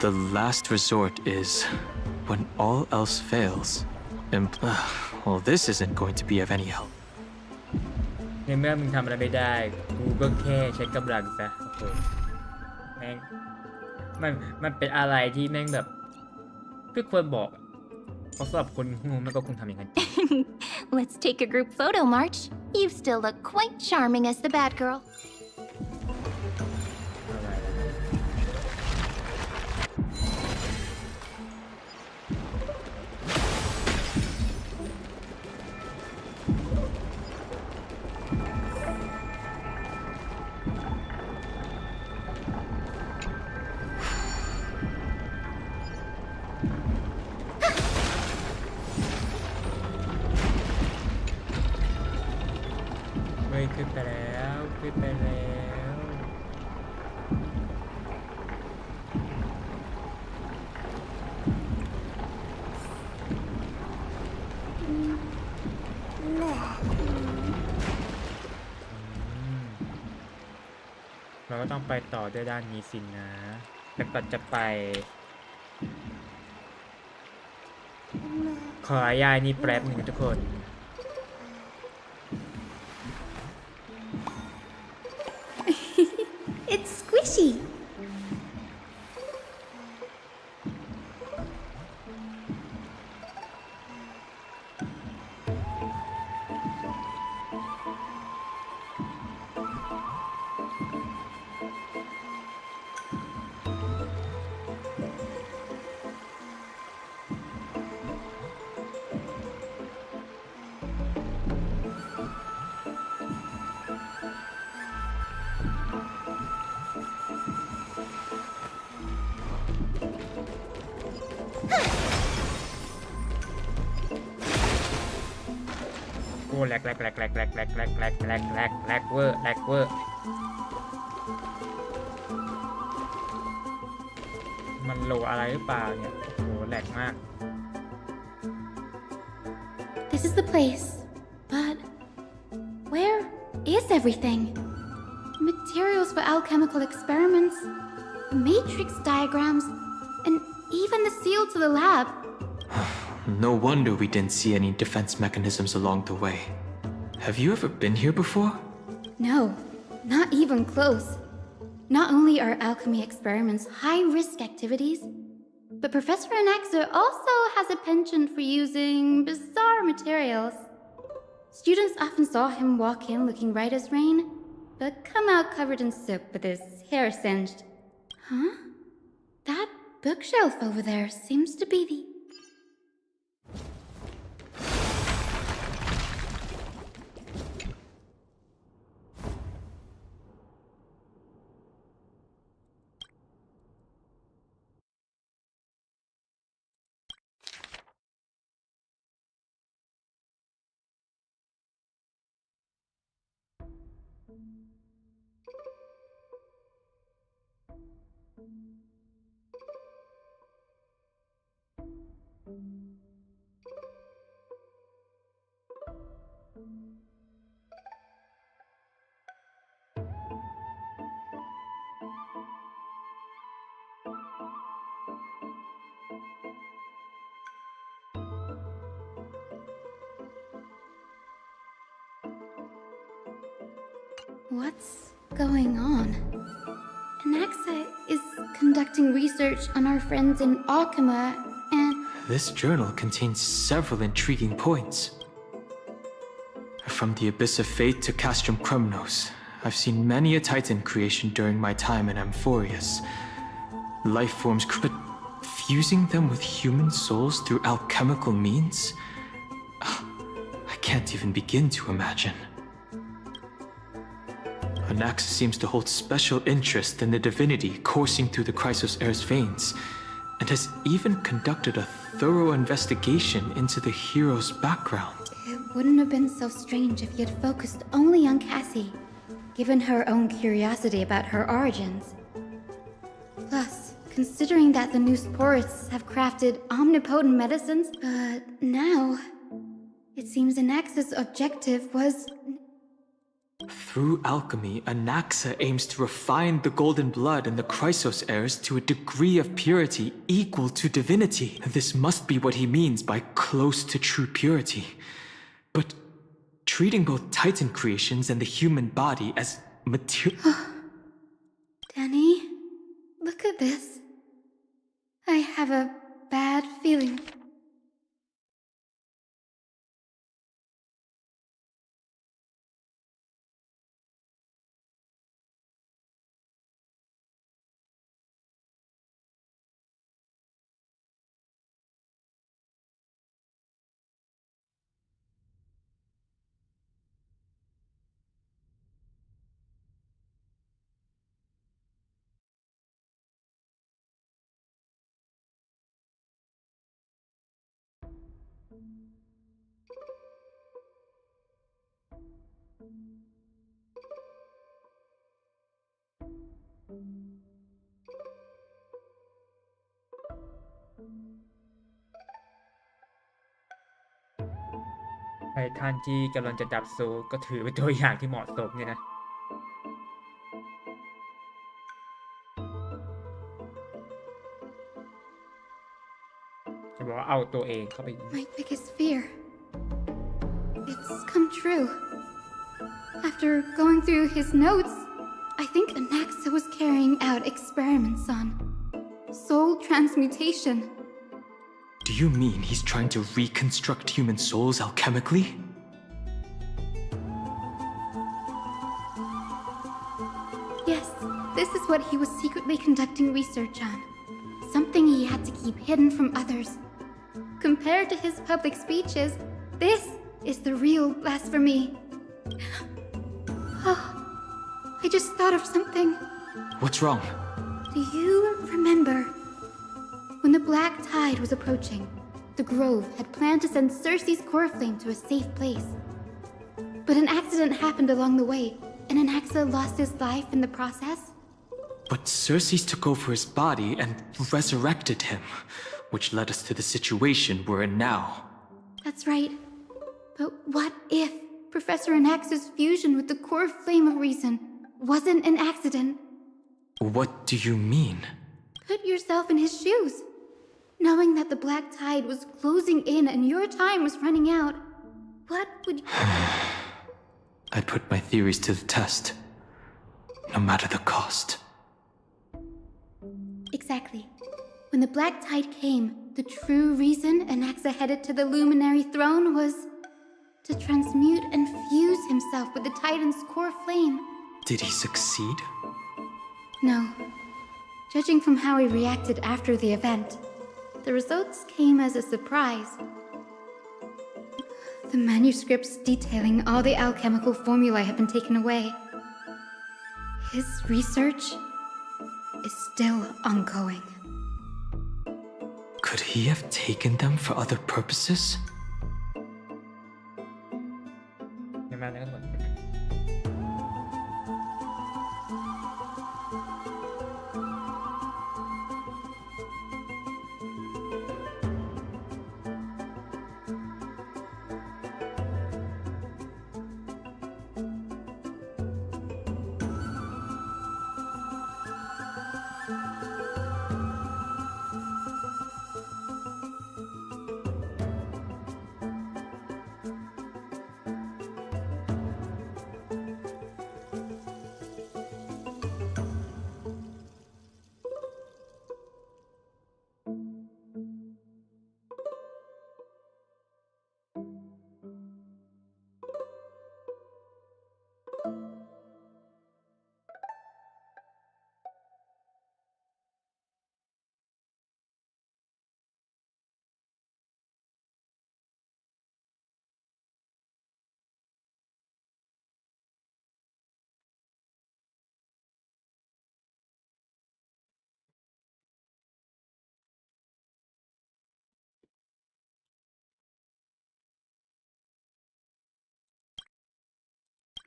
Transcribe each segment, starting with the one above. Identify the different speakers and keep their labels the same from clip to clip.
Speaker 1: The last resort is when all else fails. And, well, this isn't going to be of any help.
Speaker 2: ในเมื่อมึงทำอะไรไม่ได้กูก็แค่ใช้กำลังซะโอ้โหแม่งมันเป็นอะไรที่แม่งแบบไม่ควรบอกเพราะสำหรับคนงูมันก็คงทำอย่างนั้น
Speaker 3: Let's take a group photo, March. You still look quite charming as the bad girl.
Speaker 2: ขึ้นไปแล้วขึ้นไปแล้วเราก็ต้องไปต่อด้วยด้านนี้สินะแต่ก่อนจะไปขอยายนี่แป๊บหนึ่งทุกคน
Speaker 3: It's squishy.
Speaker 2: โอ้แลกเวอร์มันโหลอะไรหรือเปล่าเนี่ยโอ้แลกมาก
Speaker 3: This is the place, but where is everything? Materials for alchemical experiments, matrix diagrams, and even the seal to the lab.
Speaker 1: No wonder we didn't see any defense mechanisms along the way. Have you ever been here before?
Speaker 3: No, not even close. Not only are alchemy experiments high-risk activities, but Professor Anaxa also has a penchant for using bizarre materials. Students often saw him walk in looking right as rain, but come out covered in soap with his hair singed. Huh? That bookshelf over there seems to be the... What's going on? Anaxa is conducting research on our friends in Alchema and...
Speaker 1: This journal contains several intriguing points. from the Abyss of Fate to Castrum Krumnos, I've seen many a Titan creation during my time in Amphorius. Life forms, but fusing them with human souls through alchemical means? I can't even begin to imagine. Anaxa seems to hold special interest in the divinity coursing through the Chrysos Heir's veins, and has even conducted a thorough investigation into the hero's background.
Speaker 3: It wouldn't have been so strange if he had focused only on Cassie, given her own curiosity about her origins. Plus, considering that the new sporists have crafted omnipotent medicines, but now it seems Anaxa's objective was...
Speaker 1: Through alchemy, Anaxa aims to refine the golden blood in the Chrysos heirs to a degree of purity equal to divinity. This must be what he means by close to true purity. But treating both Titan creations and the human body as material...
Speaker 3: Danny, look at this. I have a bad feeling.
Speaker 2: ไททันที่กำลังจะดับโซลก็ถือเป็นตัวอย่างที่เหมาะสมเนี่ยนะจะบอกว่าเอาตัวเองเข้าไป
Speaker 3: My biggest fear. It's come true. After going through his notes, I think Anaxa was carrying out experiments on soul transmutation.
Speaker 1: Do you mean he's trying to reconstruct human souls alchemically?
Speaker 3: Yes, this is what he was secretly conducting research on. Something he had to keep hidden from others. Compared to his public speeches, this is the real blasphemy. Oh, I just thought of something.
Speaker 1: What's wrong?
Speaker 3: Do you remember? When the Black Tide was approaching, the Grove had planned to send Cersei's core flame to a safe place. But an accident happened along the way, and Anaxa lost his life in the process.
Speaker 1: But Cersei took over his body and resurrected him, which led us to the situation we're in now.
Speaker 3: That's right. But what if Professor Anaxa's fusion with the core flame of reason wasn't an accident?
Speaker 1: What do you mean?
Speaker 3: Put yourself in his shoes. Knowing that the Black Tide was closing in and your time was running out, what would you...
Speaker 1: I'd put my theories to the test, no matter the cost.
Speaker 3: Exactly. When the Black Tide came, the true reason Anaxa headed to the Luminary Throne was to transmute and fuse himself with the Titan's core flame.
Speaker 1: Did he succeed?
Speaker 3: No. Judging from how he reacted after the event, the results came as a surprise. The manuscripts detailing all the alchemical formulae have been taken away. His research is still ongoing.
Speaker 1: Could he have taken them for other purposes?
Speaker 2: ไม่มาแล้วหมด
Speaker 3: I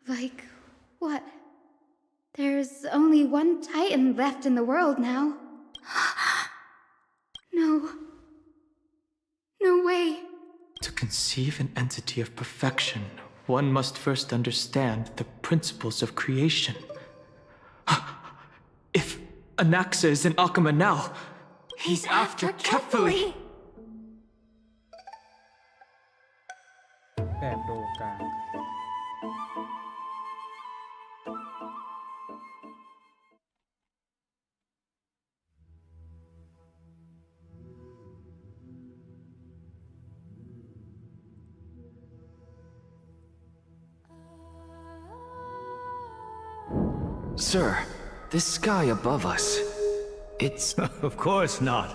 Speaker 3: Like, what? There's only one Titan left in the world now. No. No way.
Speaker 1: To conceive an entity of perfection, one must first understand the principles of creation. If Anaxa is in Akama now, he's after Kefali.
Speaker 2: แบบโลกา
Speaker 4: Sir, this sky above us, it's...
Speaker 5: Of course not.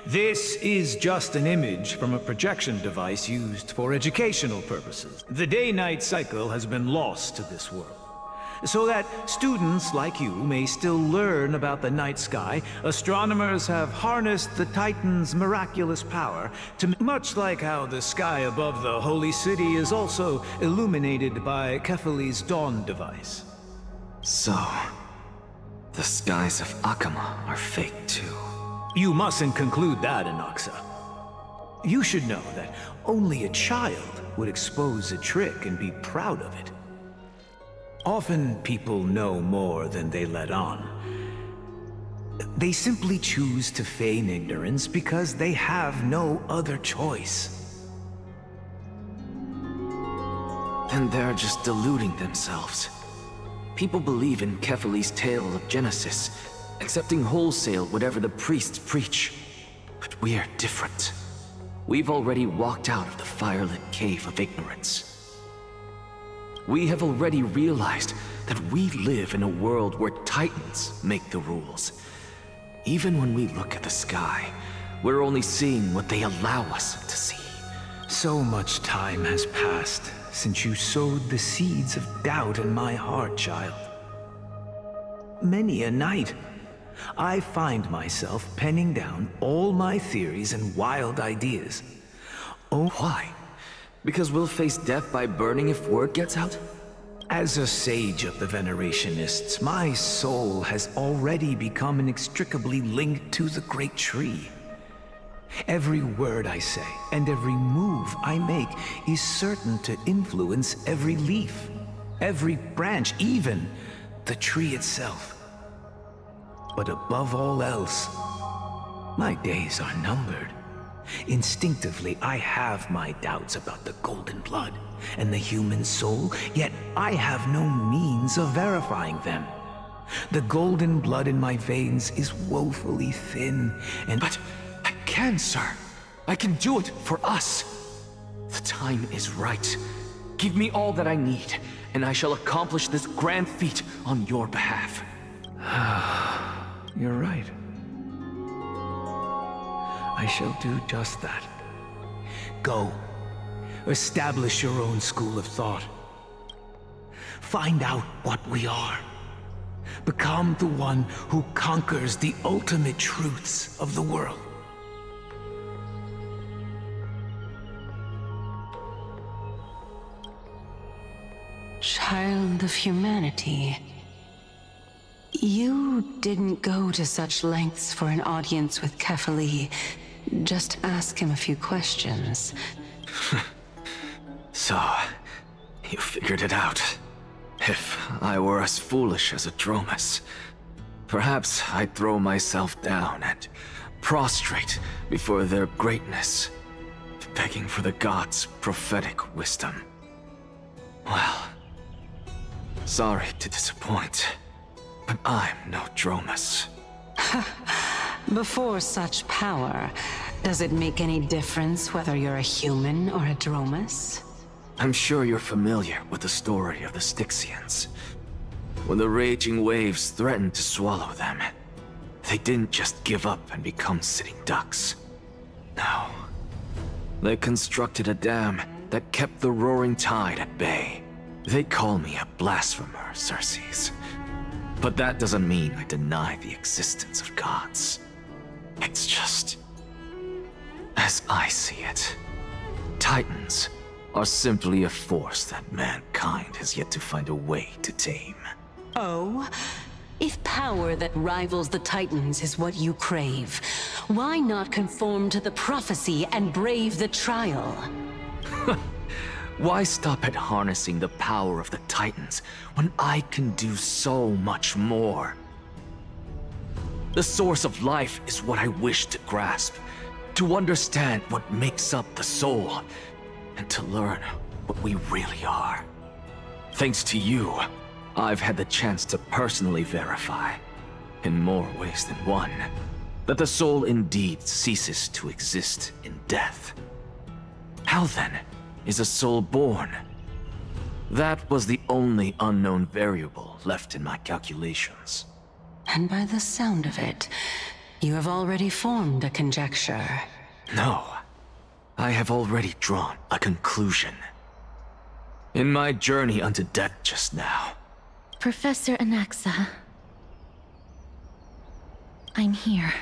Speaker 5: This is just an image from a projection device used for educational purposes. The day-night cycle has been lost to this world. So that students like you may still learn about the night sky, astronomers have harnessed the Titan's miraculous power to... Much like how the sky above the Holy City is also illuminated by Kefali's dawn device.
Speaker 4: So, the skies of Akama are fake too.
Speaker 5: You mustn't conclude that, Anaxa. You should know that only a child would expose a trick and be proud of it. Often people know more than they let on. They simply choose to feign ignorance because they have no other choice.
Speaker 4: Then they're just deluding themselves. People believe in Kefali's tale of Genesis, accepting wholesale whatever the priests preach. But we are different. We've already walked out of the firelit cave of ignorance. We have already realized that we live in a world where Titans make the rules. Even when we look at the sky, we're only seeing what they allow us to see.
Speaker 5: So much time has passed since you sowed the seeds of doubt in my heart, child. Many a night, I find myself penning down all my theories and wild ideas.
Speaker 4: Oh, why? Because we'll face death by burning if word gets out?
Speaker 5: As a sage of the Venerationists, my soul has already become inextricably linked to the great tree. Every word I say and every move I make is certain to influence every leaf, every branch, even the tree itself. But above all else, my days are numbered. Instinctively, I have my doubts about the golden blood and the human soul, yet I have no means of verifying them. The golden blood in my veins is woefully thin, and...
Speaker 4: But I can, sir. I can do it for us. The time is right. Give me all that I need, and I shall accomplish this grand feat on your behalf.
Speaker 5: You're right. I shall do just that. Go. Establish your own school of thought. Find out what we are. Become the one who conquers the ultimate truths of the world.
Speaker 6: Child of humanity. You didn't go to such lengths for an audience with Kefali. Just ask him a few questions.
Speaker 4: So, you figured it out. If I were as foolish as a Dromus, perhaps I'd throw myself down and prostrate before their greatness, begging for the gods' prophetic wisdom. Well, sorry to disappoint, but I'm no Dromus.
Speaker 6: Before such power, does it make any difference whether you're a human or a Dromus?
Speaker 4: I'm sure you're familiar with the story of the Styxians. When the raging waves threatened to swallow them, they didn't just give up and become sitting ducks. No. They constructed a dam that kept the roaring tide at bay. They call me a blasphemer, Xerxes. But that doesn't mean I deny the existence of gods. It's just... as I see it, Titans are simply a force that mankind has yet to find a way to tame.
Speaker 6: Oh? If power that rivals the Titans is what you crave, why not conform to the prophecy and brave the trial?
Speaker 4: Why stop at harnessing the power of the Titans when I can do so much more? The source of life is what I wish to grasp, to understand what makes up the soul, and to learn what we really are. Thanks to you, I've had the chance to personally verify, in more ways than one, that the soul indeed ceases to exist in death. How then is a soul born? That was the only unknown variable left in my calculations.
Speaker 6: And by the sound of it, you have already formed a conjecture.
Speaker 4: No, I have already drawn a conclusion. In my journey unto death just now,
Speaker 3: Professor Anaxa, I'm here.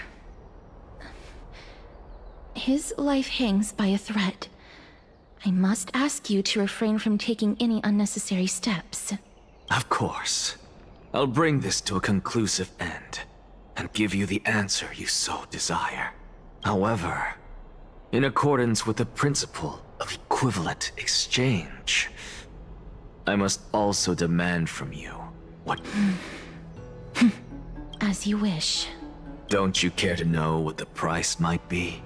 Speaker 3: His life hangs by a thread. I must ask you to refrain from taking any unnecessary steps.
Speaker 4: Of course, I'll bring this to a conclusive end and give you the answer you so desire. However, in accordance with the principle of equivalent exchange, I must also demand from you what...
Speaker 3: As you wish.
Speaker 4: Don't you care to know what the price might be?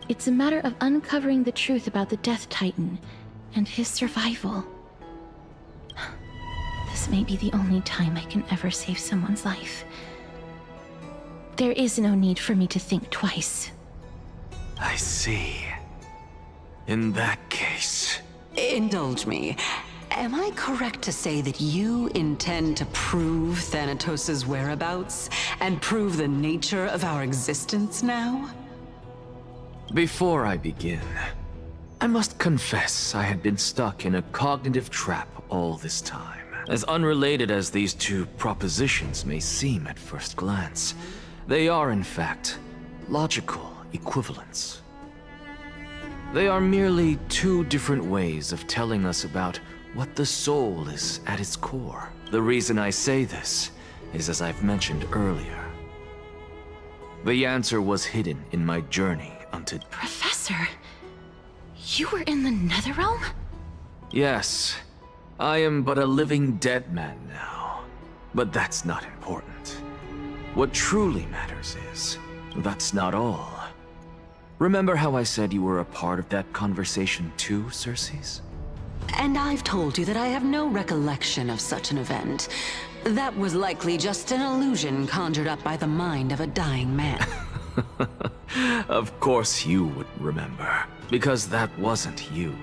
Speaker 3: It's a matter of uncovering the truth about the Death Titan and his survival. This may be the only time I can ever save someone's life. There is no need for me to think twice.
Speaker 4: I see. In that case...
Speaker 6: Indulge me. Am I correct to say that you intend to prove Thanatos' whereabouts and prove the nature of our existence now?
Speaker 4: Before I begin, I must confess I had been stuck in a cognitive trap all this time. As unrelated as these two propositions may seem at first glance, they are in fact logical equivalents. They are merely two different ways of telling us about what the soul is at its core. The reason I say this is as I've mentioned earlier. The answer was hidden in my journey unto...
Speaker 3: Professor, you were in the Netherrealm?
Speaker 4: Yes, I am but a living dead man now. But that's not important. What truly matters is, that's not all. Remember how I said you were a part of that conversation too, Circes?
Speaker 6: And I've told you that I have no recollection of such an event. That was likely just an illusion conjured up by the mind of a dying man.
Speaker 4: Of course you would remember, because that wasn't you.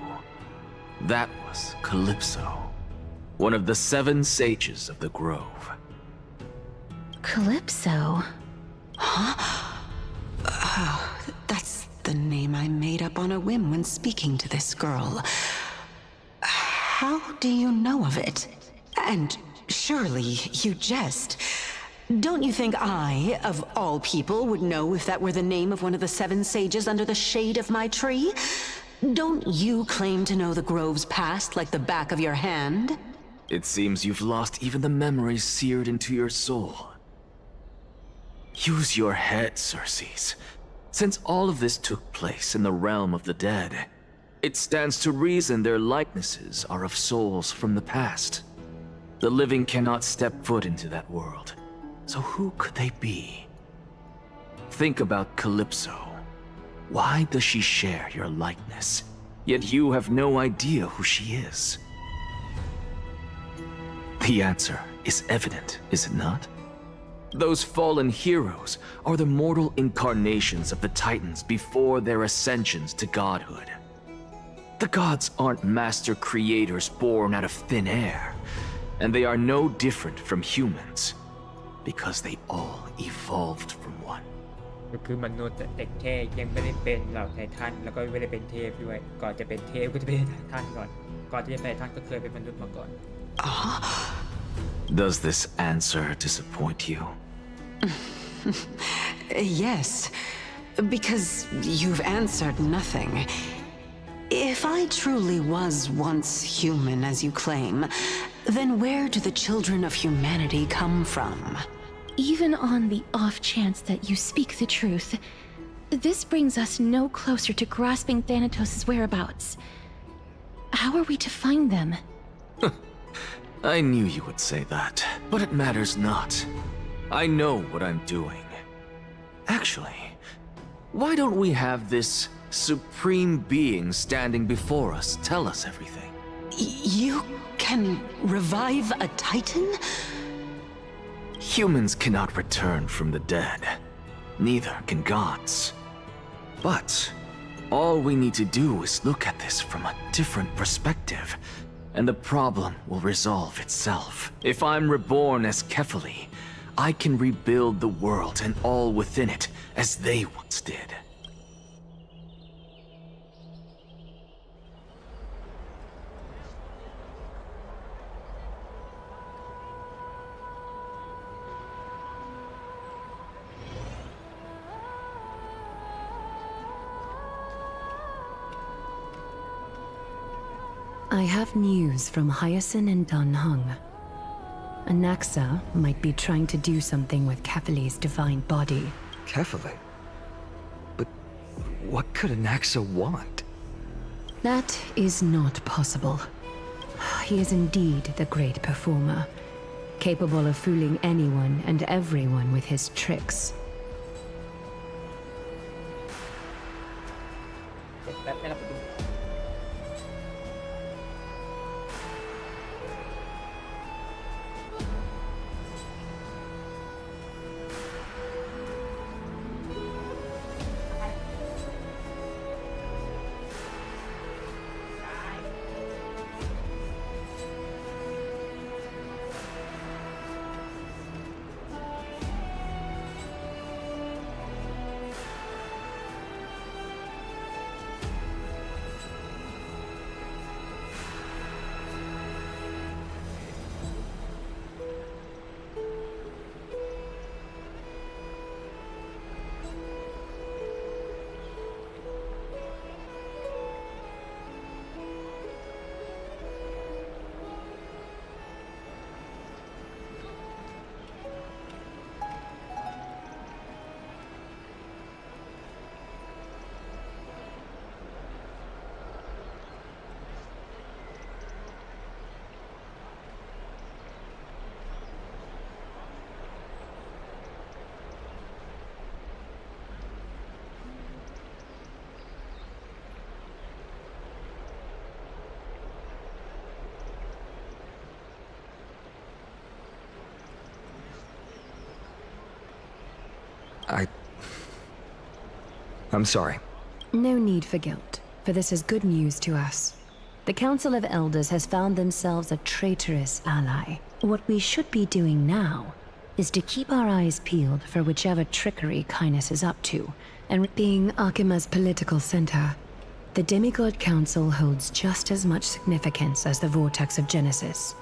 Speaker 4: That was Calypso, one of the 7 sages of the Grove.
Speaker 3: Calypso?
Speaker 6: Huh? Oh, that's the name I made up on a whim when speaking to this girl. How do you know of it? And surely you jest. Don't you think I, of all people, would know if that were the name of one of the 7 sages under the shade of my tree? Don't you claim to know the Grove's past like the back of your hand?
Speaker 4: It seems you've lost even the memories seared into your soul. Use your head, Circes. Since all of this took place in the realm of the dead, it stands to reason their likenesses are of souls from the past. The living cannot step foot into that world. So who could they be? Think about Calypso. Why does she share your likeness? Yet you have no idea who she is. The answer is evident, is it not? Those fallen heroes are the mortal incarnations of the Titans before their ascensions to godhood. The gods aren't master creators born out of thin air, and they are no different from humans, because they all evolved from one.
Speaker 2: ก็คือมนุษย์แต่แค่ยังไม่ได้เป็นเหล่าไททันแล้วก็ไม่ได้เป็นเทพด้วยก่อนจะเป็นเทพก็จะเป็นไททันก่อนที่จะเป็นไททันก็เคยเป็นมนุษย์มาก่อน
Speaker 4: Does this answer disappoint you?
Speaker 6: Yes, because you've answered nothing. If I truly was once human, as you claim, then where do the children of humanity come from?
Speaker 7: Even on the off chance that you speak the truth, this brings us no closer to grasping Thanatos' whereabouts. How are we to find them?
Speaker 4: I knew you would say that, but it matters not. I know what I'm doing. Actually, why don't we have this supreme being standing before us tell us everything?
Speaker 6: You can revive a Titan?
Speaker 4: Humans cannot return from the dead. Neither can gods. But all we need to do is look at this from a different perspective, and the problem will resolve itself. If I'm reborn as Kefali, I can rebuild the world and all within it as they once did.
Speaker 8: I have news from Hyacinth and Danheng. Anaxa might be trying to do something with Kefali's divine body.
Speaker 9: Kefali? But what could Anaxa want?
Speaker 8: That is not possible. He is indeed the great performer, capable of fooling anyone and everyone with his tricks.
Speaker 2: แป๊บนะครับ
Speaker 9: I'm sorry.
Speaker 8: No need for guilt, for this is good news to us. The Council of Elders has found themselves a traitorous ally. What we should be doing now is to keep our eyes peeled for whichever trickery Kindness is up to, and being Akima's political center, the Demigod Council holds just as much significance as the Vortex of Genesis.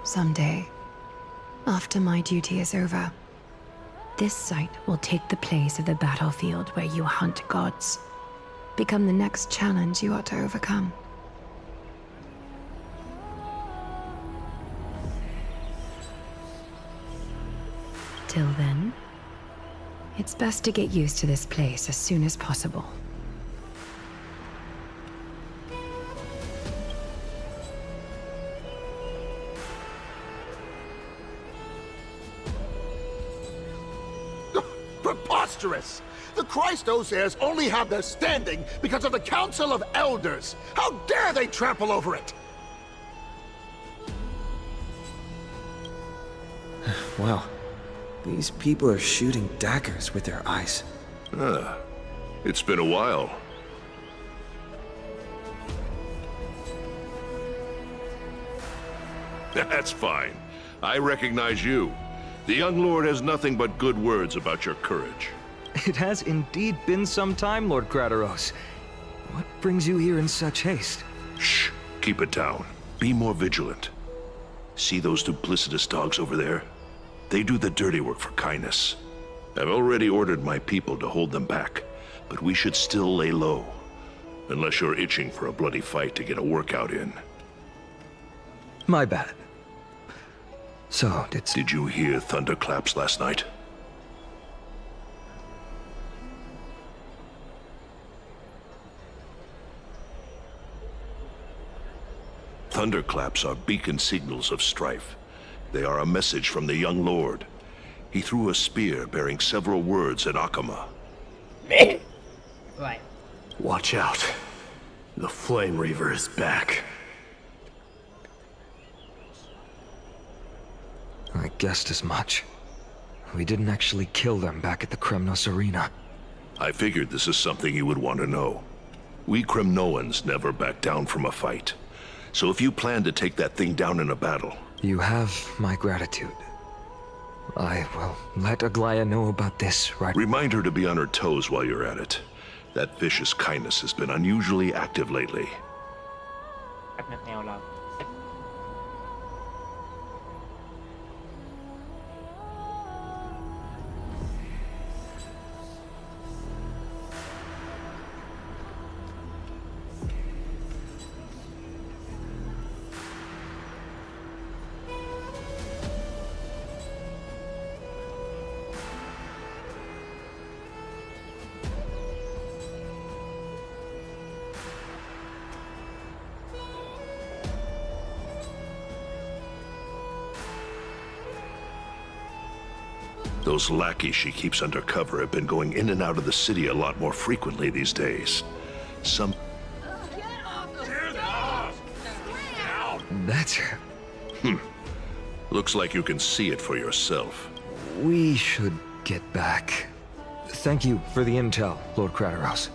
Speaker 8: Someday, after my duty is over, this site will take the place of the battlefield where you hunt gods. Become the next challenge you ought to overcome. Till then, it's best to get used to this place as soon as possible.
Speaker 10: Preposterous! The Christos heirs only have their standing because of the Council of Elders! How dare they trample over it!
Speaker 9: Wow. These people are shooting daggers with their eyes.
Speaker 11: It's been a while. That's fine. I recognize you. The young lord has nothing but good words about your courage.
Speaker 9: It has indeed been some time, Lord Krateros. What brings you here in such haste?
Speaker 11: Shh. Keep it down. Be more vigilant. See those duplicitous dogs over there? They do the dirty work for Kindness. I've already ordered my people to hold them back, but we should still lay low. Unless you're itching for a bloody fight to get a workout in.
Speaker 9: My bad. So,
Speaker 11: Did you hear thunderclaps last night? Thunderclaps are beacon signals of strife. They are a message from the young lord. He threw a spear bearing several words at Akama.
Speaker 2: Right.
Speaker 10: Watch out. The Flame Reaver is back.
Speaker 9: I guessed as much. We didn't actually kill them back at the Kremnos arena.
Speaker 11: I figured this is something you would want to know. We Kremnoans never back down from a fight. So if you plan to take that thing down in a battle...
Speaker 9: You have my gratitude. I will let Aglaya know about this, right?
Speaker 11: Remind her to be on her toes while you're at it. That vicious kindness has been unusually active lately.
Speaker 2: แนวเรา
Speaker 11: Those lackeys she keeps under cover have been going in and out of the city a lot more frequently these days. Some...
Speaker 9: That's her.
Speaker 11: Looks like you can see it for yourself.
Speaker 9: We should get back. Thank you for the intel, Lord Crateros.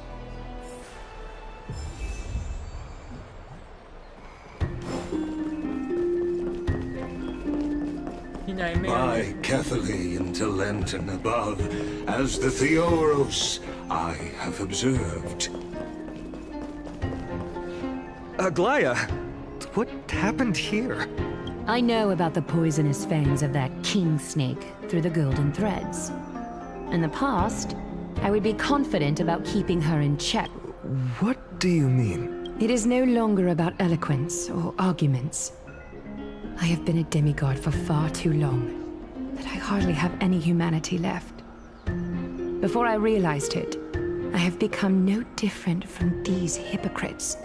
Speaker 12: By Catholic into Lenten above, as the Theoros I have observed.
Speaker 9: Aglaya, what happened here?
Speaker 8: I know about the poisonous fangs of that king snake through the golden threads. In the past, I would be confident about keeping her in check.
Speaker 9: What do you mean?
Speaker 8: It is no longer about eloquence or arguments. I have been a demigod for far too long that I hardly have any humanity left. Before I realized it, I have become no different from these hypocrites.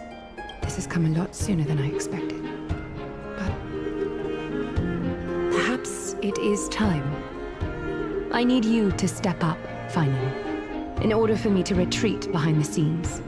Speaker 8: This has come a lot sooner than I expected. But perhaps it is time. I need you to step up, Finan, in order for me to retreat behind the scenes.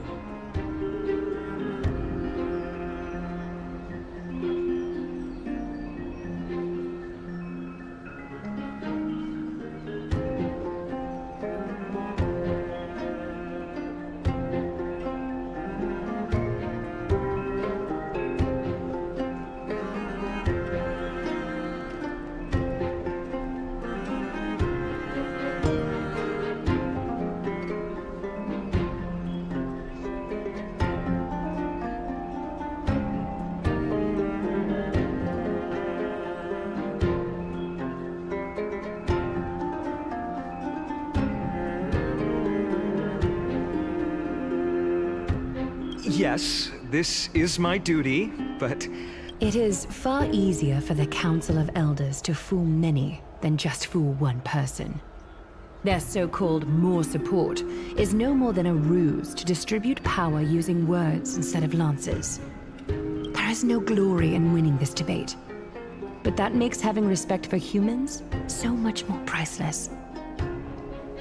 Speaker 9: Yes, this is my duty, but...
Speaker 8: It is far easier for the Council of Elders to fool many than just fool one person. Their so-called more support is no more than a ruse to distribute power using words instead of lances. There is no glory in winning this debate, but that makes having respect for humans so much more priceless.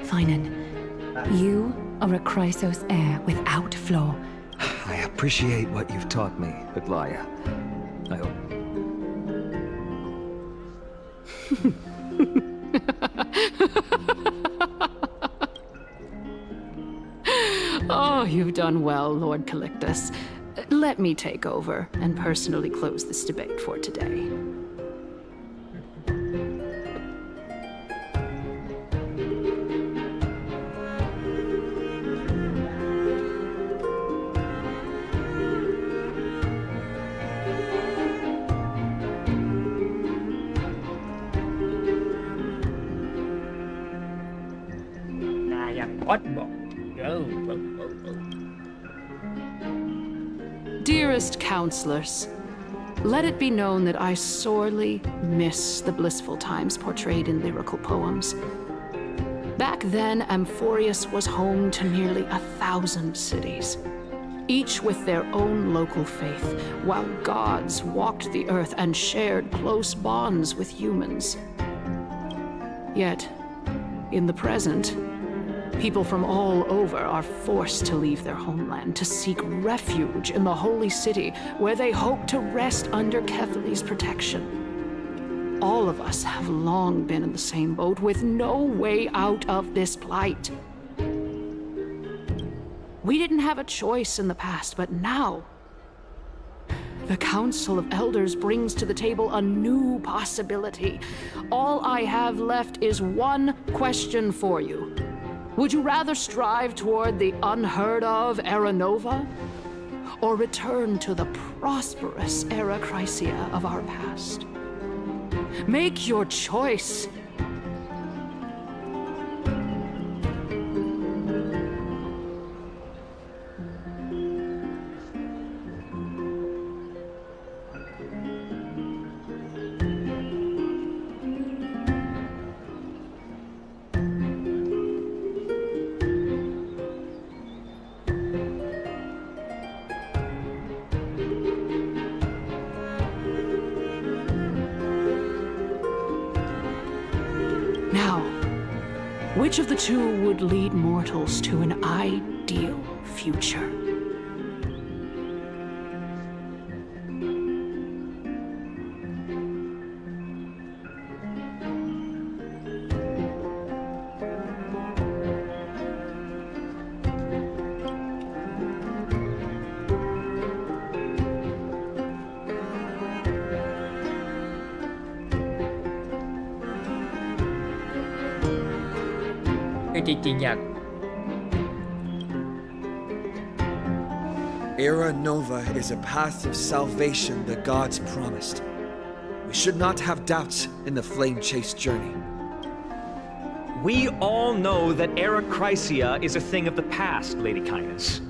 Speaker 8: Finan, you are a Chrysos heir without flaw.
Speaker 9: I appreciate what you've taught me, Aglaya. I hope...
Speaker 13: Oh, you've done well, Lord Calictus. Let me take over and personally close this debate for today. Dearest counselors, let it be known that I sorely miss the blissful times portrayed in lyrical poems. Back then, Amphorius was home to nearly 1,000 cities, each with their own local faith, while gods walked the earth and shared close bonds with humans. Yet, in the present, people from all over are forced to leave their homeland to seek refuge in the holy city where they hope to rest under Kethely's protection. All of us have long been in the same boat with no way out of this plight. We didn't have a choice in the past, but now the Council of Elders brings to the table a new possibility. All I have left is one question for you. Would you rather strive toward the unheard of Era Nova, or return to the prosperous Era Chrysia of our past? Make your choice. Now, which of the two would lead mortals to an ideal future?
Speaker 14: Era Nova is a path of salvation the gods promised. We should not have doubts in the flame-chased journey.
Speaker 9: We all know that Era Chrysia is a thing of the past, Lady Kindness.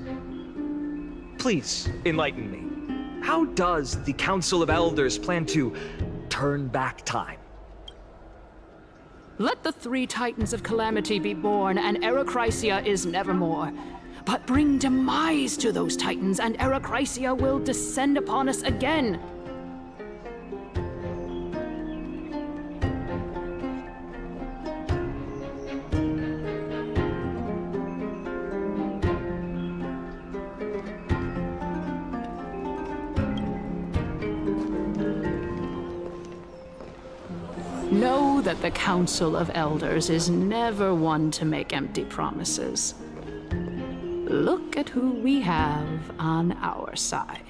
Speaker 9: Please, enlighten me. How does the Council of Elders plan to turn back time?
Speaker 13: Let the three titans of calamity be born, and Era Chrysia is nevermore. But bring demise to those titans, and Era Chrysia will descend upon us again. Know that the Council of Elders is never one to make empty promises. Look at who we have on our side.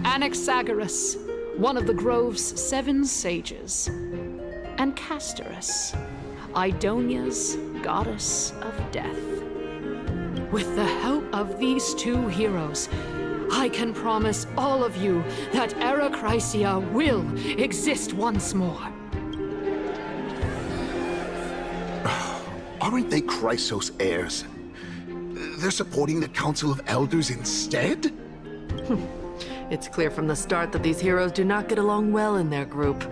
Speaker 13: Anaxagoras, one of the Grove's 7 sages, and Castorus, Idonia's goddess of death. With the help of these 2 heroes, I can promise all of you that Era Chrysia will exist once more.
Speaker 10: Aren't they Chrysos heirs? They're supporting the Council of Elders instead?
Speaker 15: It's clear from the start that these heroes do not get along well in their group.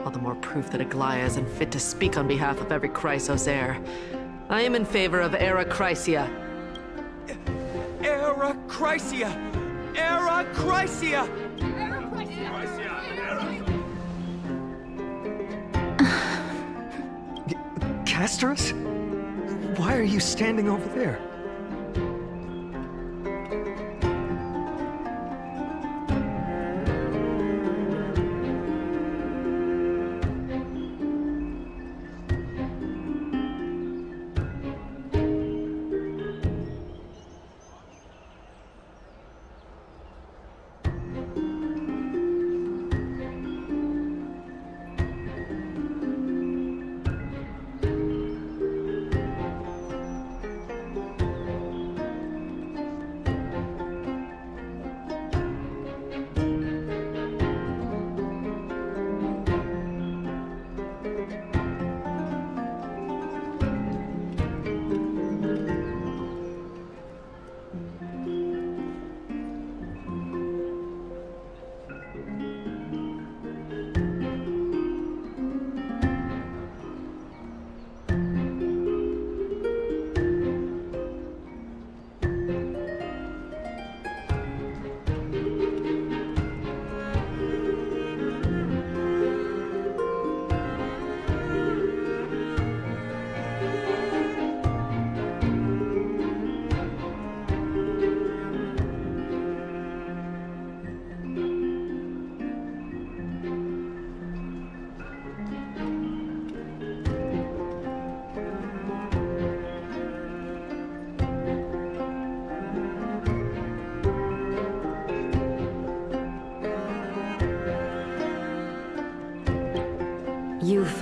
Speaker 15: All the more proof that Aglaya isn't fit to speak on behalf of every Chrysos heir. I am in favor of Era Chrysia.
Speaker 9: Era Chrysia! Era Chrysia! Castorus? Why are you standing over there?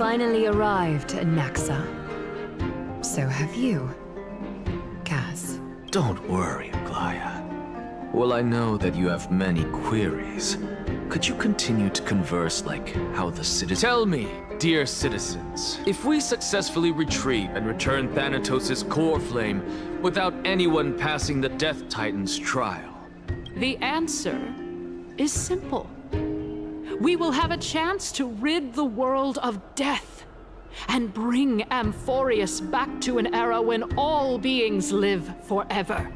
Speaker 8: finally arrived, Anaxa. So have you, Kaz.
Speaker 4: Don't worry, Aglaya. While I know that you have many queries, could you continue to converse like how the citizens—
Speaker 16: Tell me, dear citizens, if we successfully retrieve and return Thanatos' core flame without anyone passing the Death Titan's trial?
Speaker 13: The answer is simple. We will have a chance to rid the world of death and bring Amphorius back to an era when all beings live forever.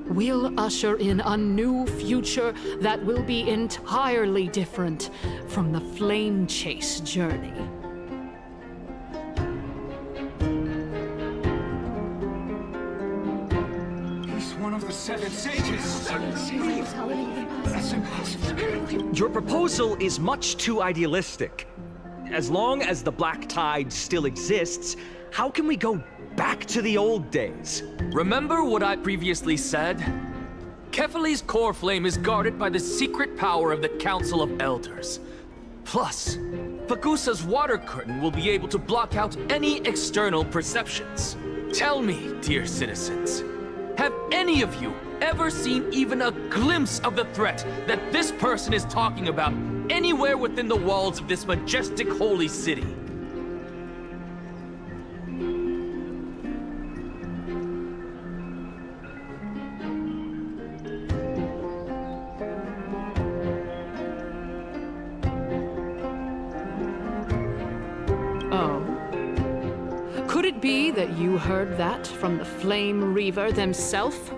Speaker 13: We'll usher in a new future that will be entirely different from the flame chase journey.
Speaker 12: He's one of the seven sages.
Speaker 9: Your proposal is much too idealistic. As long as the Black Tide still exists, how can we go back to the old days?
Speaker 16: Remember what I previously said? Kefali's core flame is guarded by the secret power of the Council of Elders. Plus, Fagusa's water curtain will be able to block out any external perceptions. Tell me, dear citizens, have any of you ever seen even a glimpse of the threat that this person is talking about anywhere within the walls of this majestic holy city?
Speaker 13: Oh. Could it be that you heard that from the Flame Reaver themselves?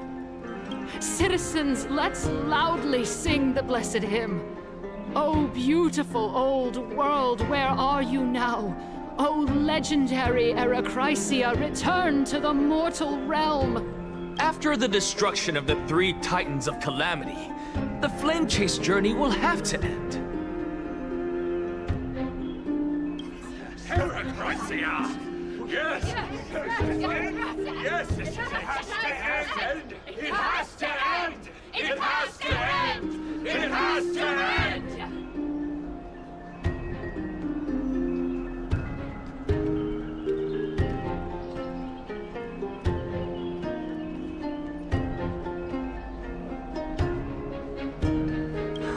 Speaker 13: Citizens, let's loudly sing the blessed hymn. Oh, beautiful old world, where are you now? Oh, legendary Erechrysia, return to the mortal realm.
Speaker 16: After the destruction of the three Titans of Calamity, the Flame Chase journey will have to end.
Speaker 12: Erechrysia! Yes! Yes! It has to end! It has to end! It has to end! It has to end!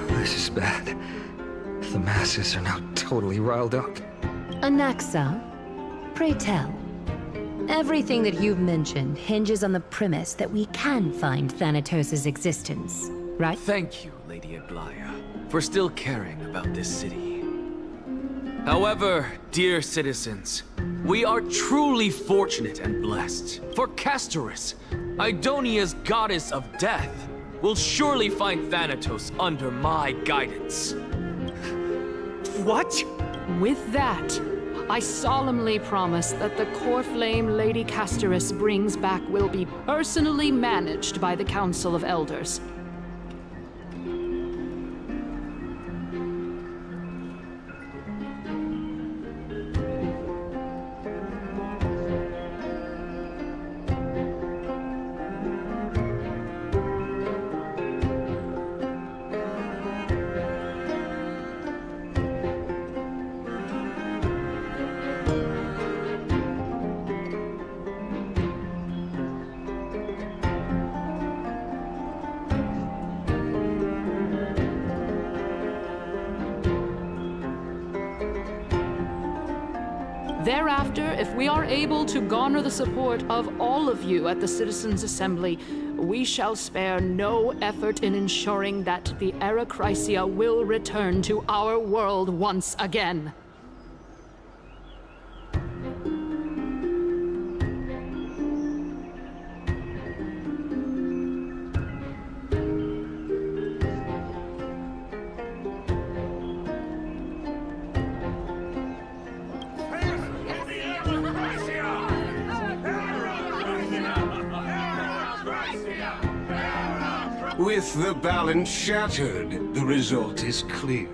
Speaker 5: This is bad. The masses are now totally riled up.
Speaker 8: Anaxa, pray tell. Everything that you've mentioned hinges on the premise that we can find Thanatos' existence, right?
Speaker 16: Thank you, Lady Aglaya, for still caring about this city. However, dear citizens, we are truly fortunate and blessed. For Castorus, Idonia's goddess of death, will surely find Thanatos under my guidance.
Speaker 9: What?
Speaker 13: With that, I solemnly promise that the core flame Lady Castorus brings back will be personally managed by the Council of Elders. Thereafter, if we are able to garner the support of all of you at the Citizens' Assembly, we shall spare no effort in ensuring that the Erechrysia will return to our world once again.
Speaker 12: With the balance shattered, the result is clear.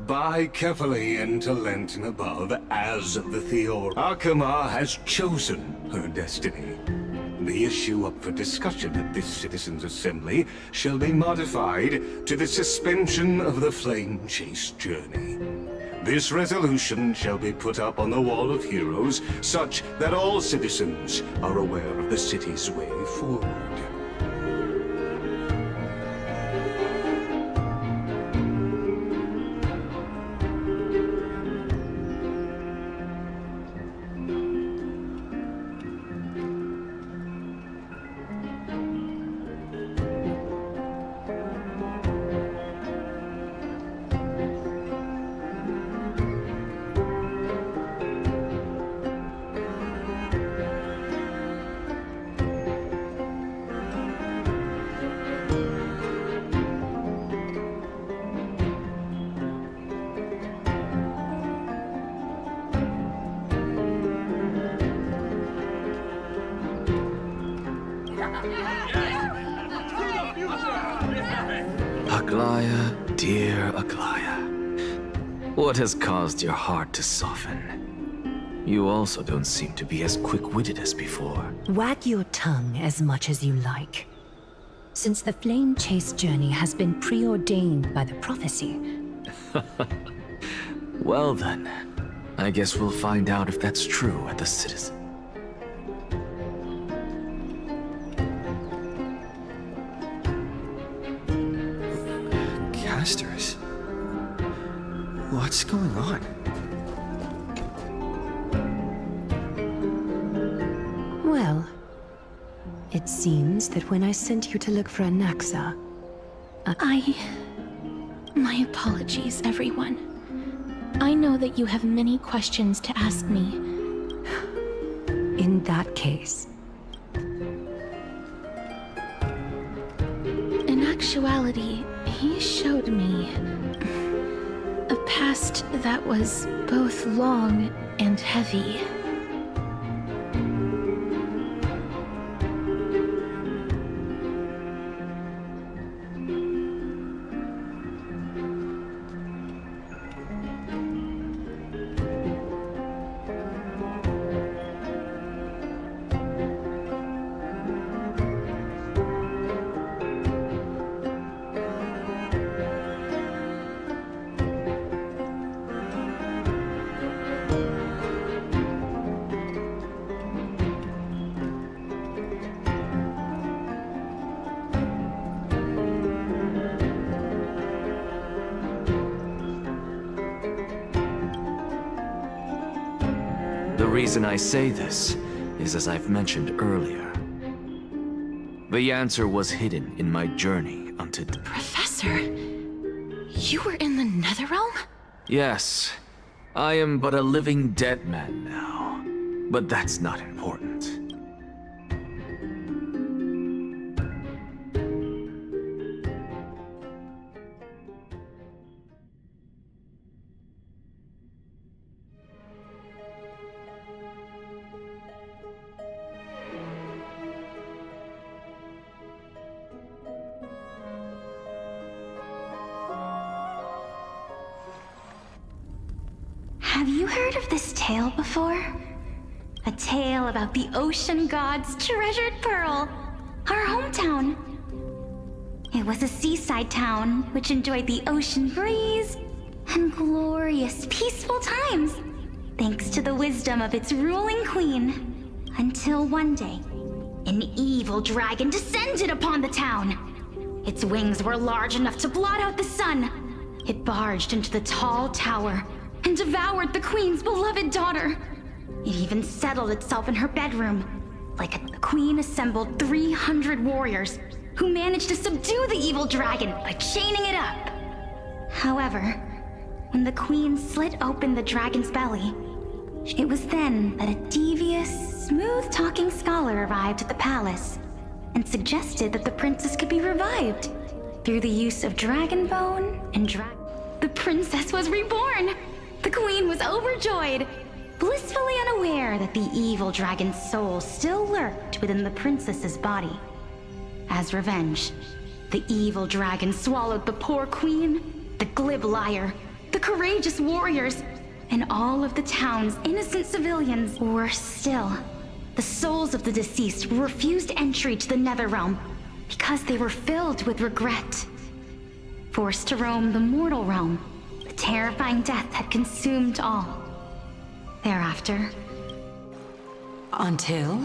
Speaker 12: By Kefali and Talent and above, as the Theor, Akama has chosen her destiny. The issue up for discussion at this Citizens' Assembly shall be modified to the suspension of the Flame Chase journey. This resolution shall be put up on the Wall of Heroes, such that all citizens are aware of the city's way forward.
Speaker 4: Aglaya, dear Aglaya, what has caused your heart to soften? You also don't seem to be as quick-witted as before.
Speaker 8: Wag your tongue as much as you like. Since the flame chase journey has been preordained by the prophecy.
Speaker 4: Well then, I guess we'll find out if that's true at the Citizen.
Speaker 14: Casters? What's going on?
Speaker 8: Well, it seems that when I sent you to look for Anaxa,
Speaker 7: My apologies, everyone. I know that you have many questions to ask me.
Speaker 8: In that case,
Speaker 7: in actuality, he showed me a past that was both long and heavy.
Speaker 4: The reason I say this is as I've mentioned earlier. The answer was hidden in my journey unto...
Speaker 7: Professor, you were in the Netherrealm?
Speaker 4: Yes, I am but a living dead man now, but that's not important.
Speaker 3: Have you heard of this tale before? A tale about the ocean god's treasured pearl, our hometown. It was a seaside town which enjoyed the ocean breeze and glorious, peaceful times, thanks to the wisdom of its ruling queen. Until one day, an evil dragon descended upon the town. Its wings were large enough to blot out the sun. It barged into the tall tower and devoured the queen's beloved daughter. It even settled itself in her bedroom. The queen assembled 300 warriors who managed to subdue the evil dragon by chaining it up. However, when the queen slit open the dragon's belly, it was then that a devious, smooth-talking scholar arrived at the palace and suggested that the princess could be revived through the use of dragon bone and The princess was reborn! The queen was overjoyed, blissfully unaware that the evil dragon's soul still lurked within the princess's body. As revenge, the evil dragon swallowed the poor queen, the glib liar, the courageous warriors, and all of the town's innocent civilians. Worse still, the souls of the deceased were refused entry to the Netherrealm because they were filled with regret. Forced to roam the mortal realm, the
Speaker 17: terrifying death had consumed all. Thereafter.
Speaker 6: Until?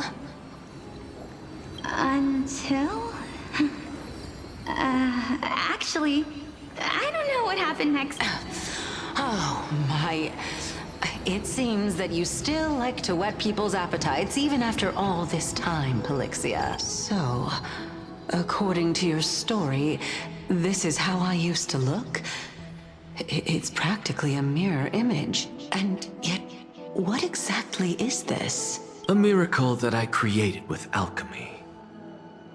Speaker 17: Until? Actually, I don't know what happened next.
Speaker 6: Oh my. It seems that you still like to whet people's appetites even after all this time, Pelixia. So, according to your story, this is how I used to look? It's practically a mirror image. And yet, what exactly is this?
Speaker 4: A miracle that I created with alchemy.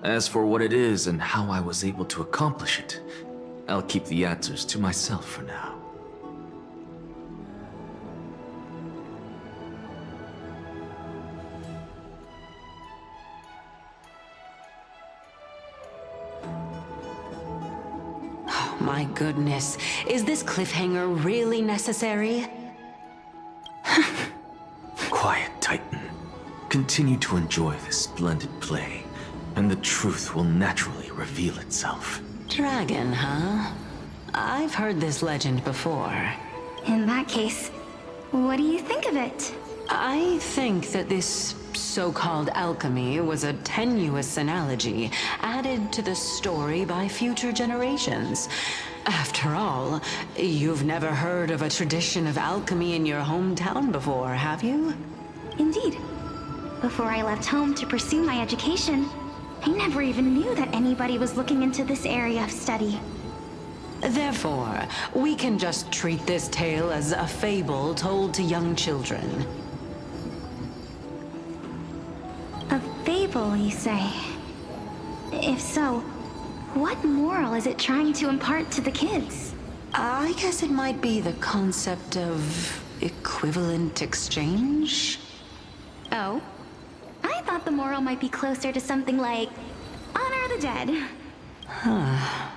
Speaker 4: As for what it is and how I was able to accomplish it, I'll keep the answers to myself for now.
Speaker 6: My goodness, is this cliffhanger really necessary?
Speaker 4: Quiet, Titan. Continue to enjoy this splendid play, and the truth will naturally reveal itself.
Speaker 6: Dragon, huh? I've heard this legend before.
Speaker 17: In that case, what do you think of it?
Speaker 6: I think that this so-called alchemy was a tenuous analogy added to the story by future generations. After all, you've never heard of a tradition of alchemy in your hometown before, have you?
Speaker 17: Indeed. Before I left home to pursue my education, I never even knew that anybody was looking into this area of study.
Speaker 6: Therefore, we can just treat this tale as a fable told to young children.
Speaker 17: A fable, you say? If so, what moral is it trying to impart to the kids?
Speaker 6: I guess it might be the concept of equivalent exchange?
Speaker 17: Oh? I thought the moral might be closer to something like honor the dead.
Speaker 6: Huh.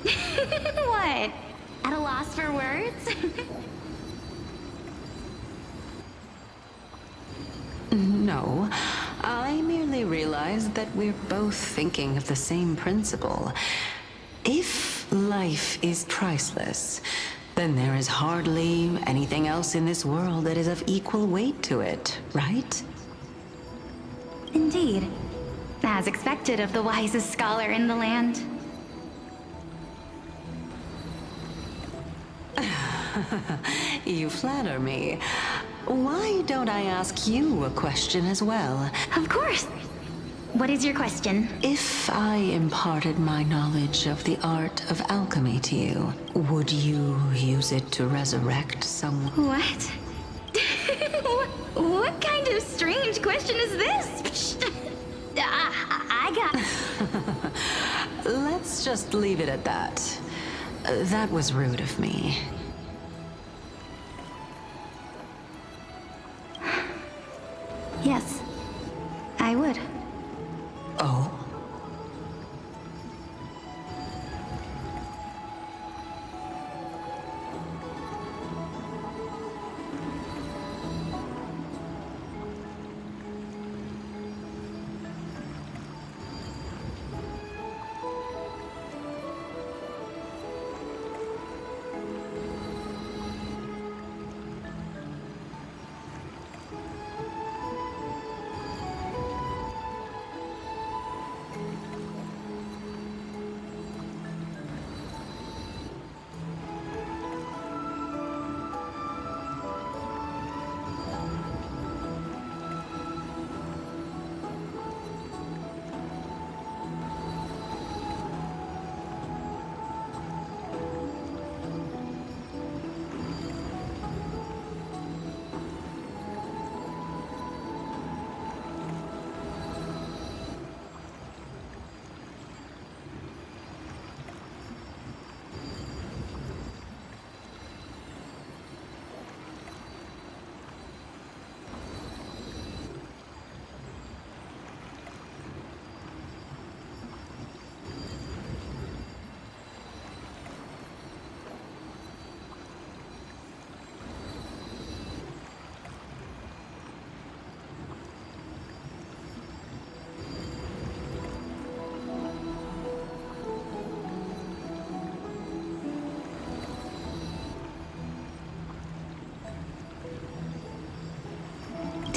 Speaker 17: What? At a loss for words?
Speaker 6: No, I merely realized that we're both thinking of the same principle. If life is priceless, then there is hardly anything else in this world that is of equal weight to it, right?
Speaker 17: Indeed. As expected of the wisest scholar in the land.
Speaker 6: You flatter me. Why don't I ask you a question as well?
Speaker 17: Of course. What is your question?
Speaker 6: If I imparted my knowledge of the art of alchemy to you, would you use it to resurrect someone?
Speaker 17: What? What kind of strange question is this? I got...
Speaker 6: Let's just leave it at that. That was rude of me.
Speaker 17: Yes, I would.
Speaker 6: Oh?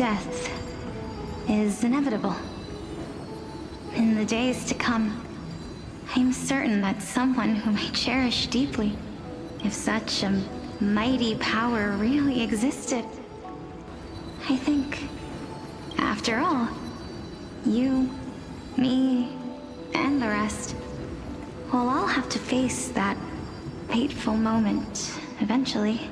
Speaker 17: death is inevitable. In the days to come, I'm certain that someone whom I cherish deeply, if such a mighty power really existed, I think, after all, you, me, and the rest will all have to face that fateful moment eventually.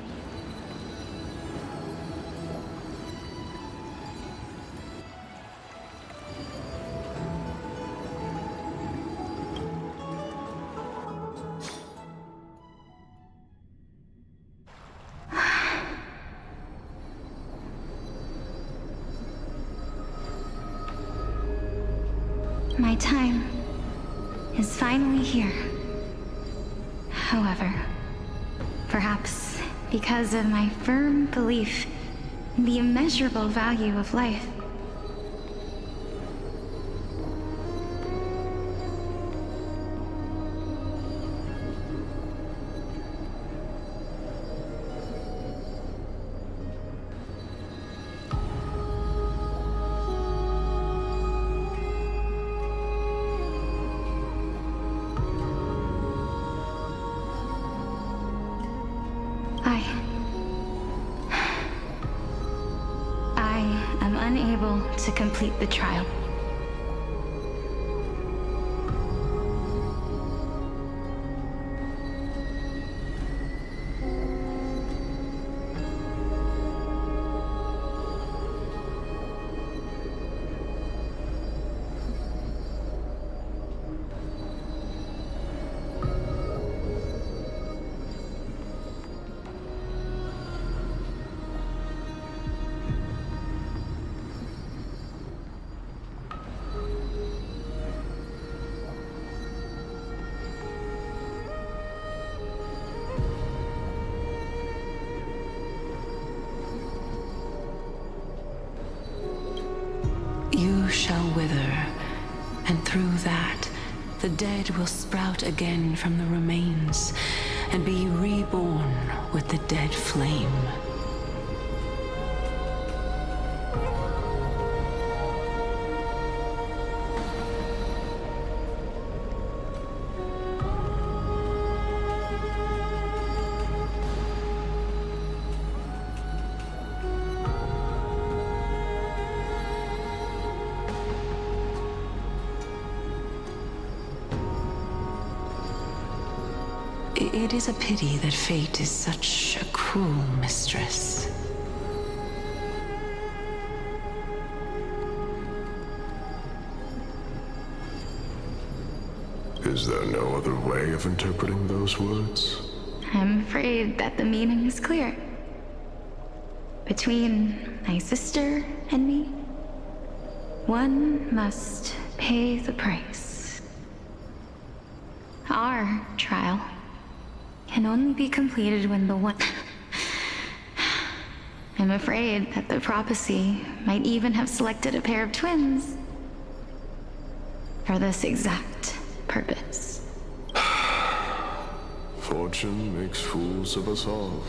Speaker 17: My time is finally here. However, perhaps because of my firm belief in the immeasurable value of life, I am unable to complete the trial.
Speaker 6: You shall wither, and through that, the dead will sprout again from the remains, and be reborn with the dead flame. It is a pity that fate is such a cruel mistress.
Speaker 11: Is there no other way of interpreting those words?
Speaker 17: I'm afraid that the meaning is clear. Between my sister and me, one must pay the price. Our trial can only be completed when the one... I'm afraid that the prophecy might even have selected a pair of twins for this exact purpose.
Speaker 11: Fortune makes fools of us all.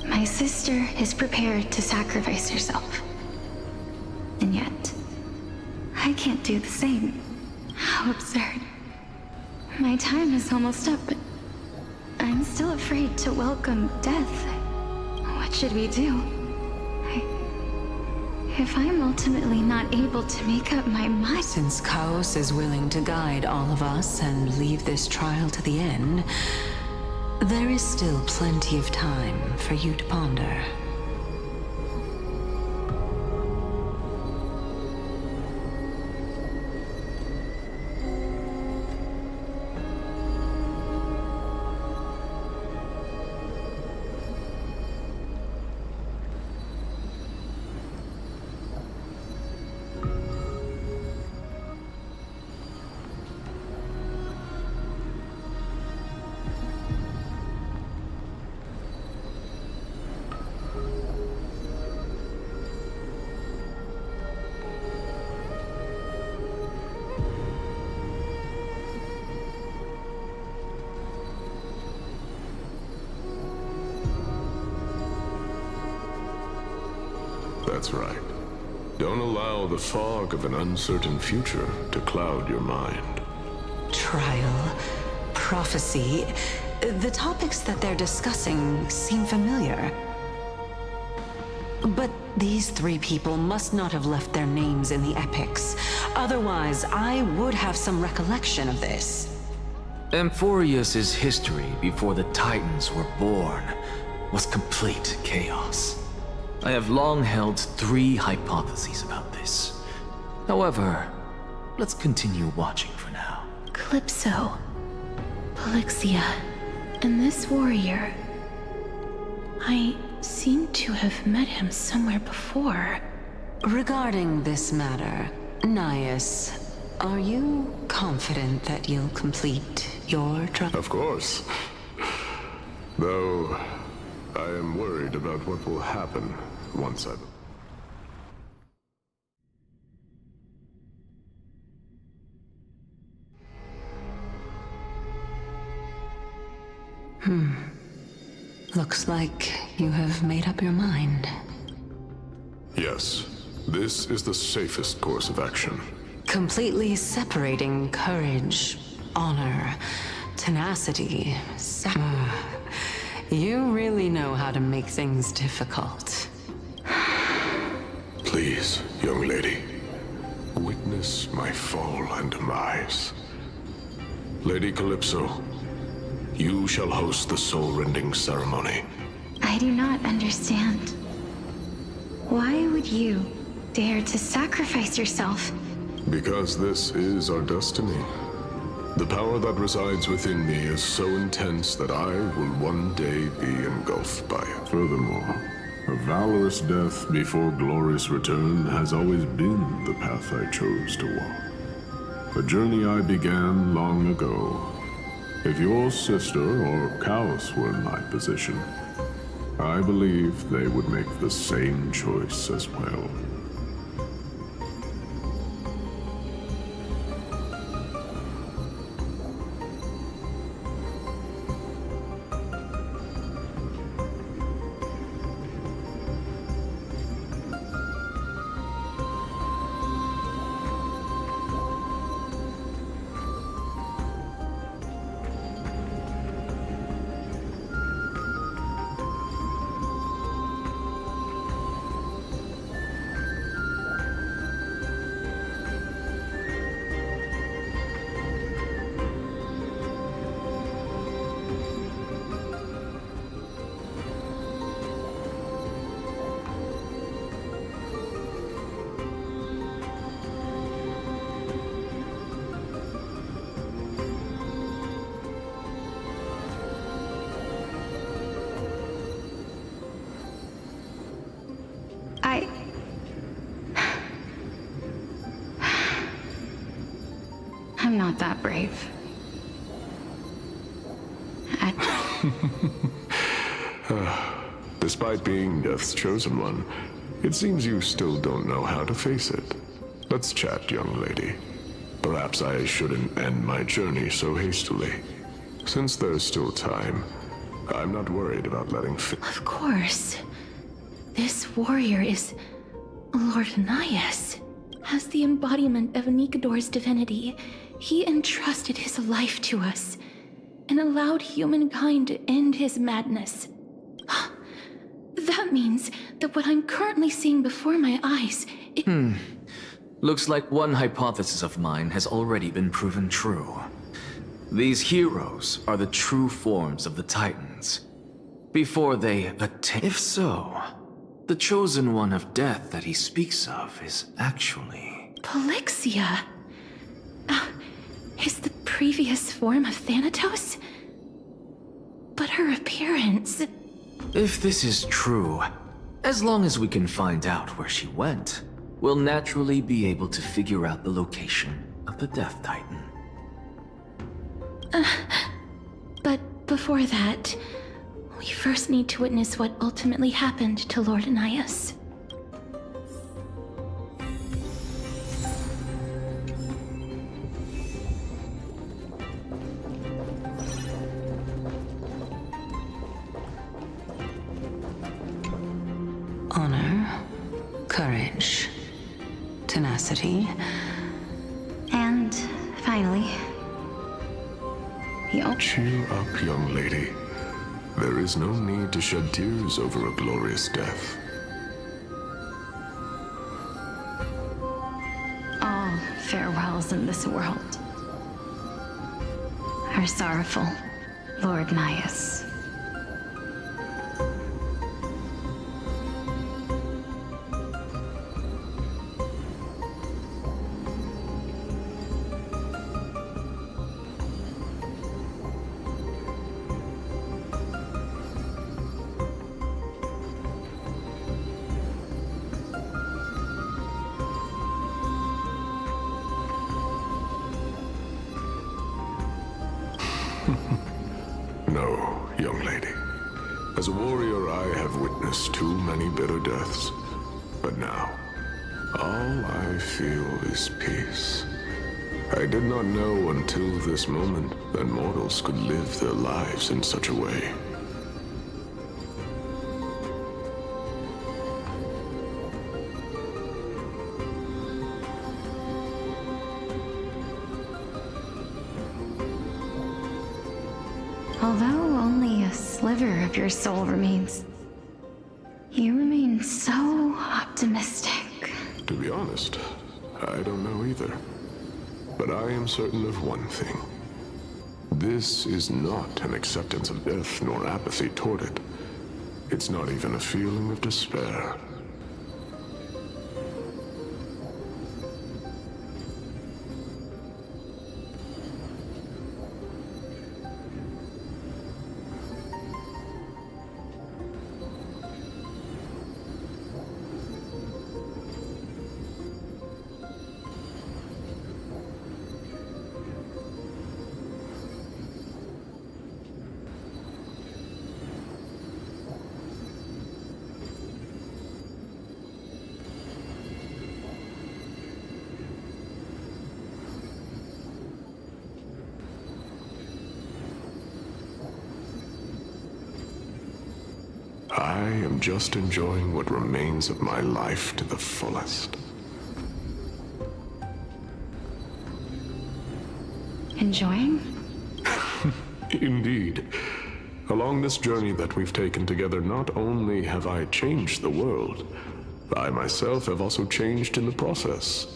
Speaker 17: My sister is prepared to sacrifice herself. And yet, I can't do the same. How absurd. My time is almost up, but I'm still afraid to welcome death. What should we do? If I'm ultimately not able to make up my mind...
Speaker 6: Since Chaos is willing to guide all of us and leave this trial to the end, there is still plenty of time for you to ponder.
Speaker 18: That's right. Don't allow the fog of an uncertain future to cloud your mind.
Speaker 6: Trial, prophecy, the topics that they're discussing seem familiar. But these three people must not have left their names in the epics. Otherwise, I would have some recollection of this.
Speaker 4: Amphorius's history before the Titans were born was complete chaos. I have long held 3 hypotheses about this. However, let's continue watching for now.
Speaker 7: Calypso, Polixia, and this warrior. I seem to have met him somewhere before.
Speaker 6: Regarding this matter, Nias, are you confident that you'll complete your trial?
Speaker 18: Of course. Though, I am worried about what will happen once I've...
Speaker 6: Looks like you have made up your mind.
Speaker 18: Yes, this is the safest course of action.
Speaker 6: Completely separating courage, honor, tenacity, You really know how to make things difficult.
Speaker 18: Please, young lady, witness my fall and demise. Lady Calypso, you shall host the soul-rending ceremony.
Speaker 17: I do not understand. Why would you dare to sacrifice yourself?
Speaker 18: Because this is our destiny. The power that resides within me is so intense that I will one day be engulfed by it. Furthermore, a valorous death before glorious return has always been the path I chose to walk. A journey I began long ago. If your sister or Chaos were in my position, I believe they would make the same choice as well.
Speaker 17: I'm not that brave.
Speaker 18: Despite being Death's chosen one, it seems you still don't know how to face it. Let's chat, young lady. Perhaps I shouldn't end my journey so hastily. Since there's still time, I'm not worried about letting
Speaker 7: Of course. This warrior is Lord Nias. As the embodiment of Nikador's divinity, he entrusted his life to us and allowed humankind to end his madness. That means that what I'm currently seeing before my eyes
Speaker 4: Looks like one hypothesis of mine has already been proven true. These heroes are the true forms of the Titans. Before they attain... If so, the chosen one of death that he speaks of is actually...
Speaker 7: Polixia is the previous form of Thanatos? But her appearance...
Speaker 4: If this is true, as long as we can find out where she went, we'll naturally be able to figure out the location of the Death Titan.
Speaker 7: But before that, we first need to witness what ultimately happened to Lord Nias.
Speaker 6: tenacity.
Speaker 17: And finally,
Speaker 18: Cheer up, young lady. There is no need to shed tears over a glorious death.
Speaker 17: all farewells in this world are sorrowful, Lord Nias.
Speaker 18: No, young lady. As a warrior, I have witnessed too many bitter deaths. But now, all I feel is peace. I did not know until this moment that mortals could live their lives in such a way.
Speaker 17: Although only a sliver of your soul remains, you remain so optimistic.
Speaker 18: To be honest, I don't know either. But I am certain of one thing. This is not an acceptance of death nor apathy toward it. It's not even a feeling of despair. I am just enjoying what remains of my life to the fullest.
Speaker 17: Enjoying?
Speaker 18: Indeed. Along this journey that we've taken together, not only have I changed the world, I myself have also changed in the process.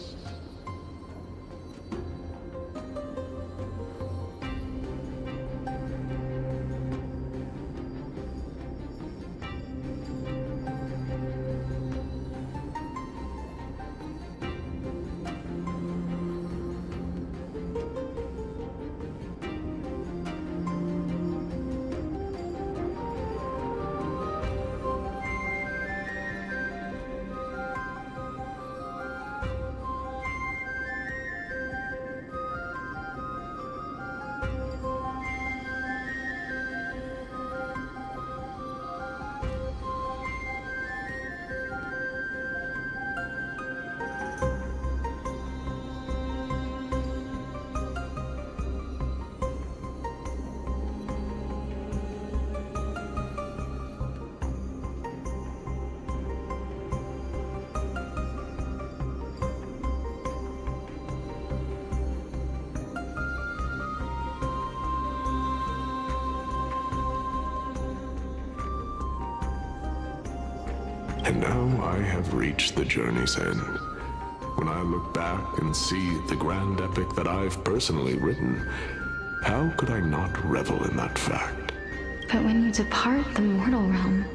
Speaker 18: And now I have reached the journey's end. When I look back and see the grand epic that I've personally written, how could I not revel in that fact?
Speaker 17: But when you depart the mortal realm,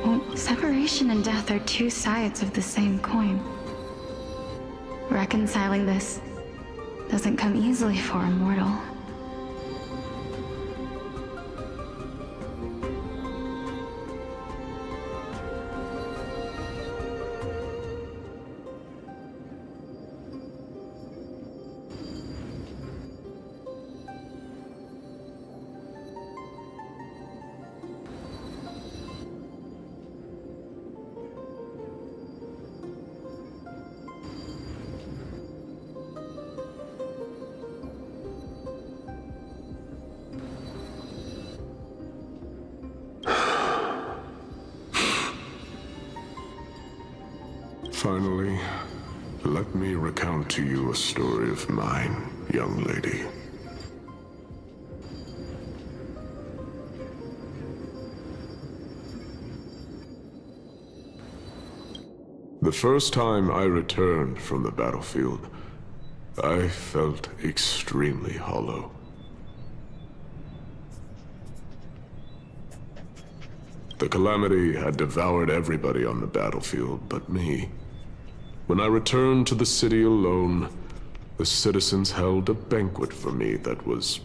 Speaker 17: well, separation and death are two sides of the same coin. Reconciling this doesn't come easily for a mortal.
Speaker 18: Finally, let me recount to you a story of mine, young lady. The first time I returned from the battlefield, I felt extremely hollow. The calamity had devoured everybody on the battlefield but me. When I returned to the city alone, the citizens held a banquet for me that was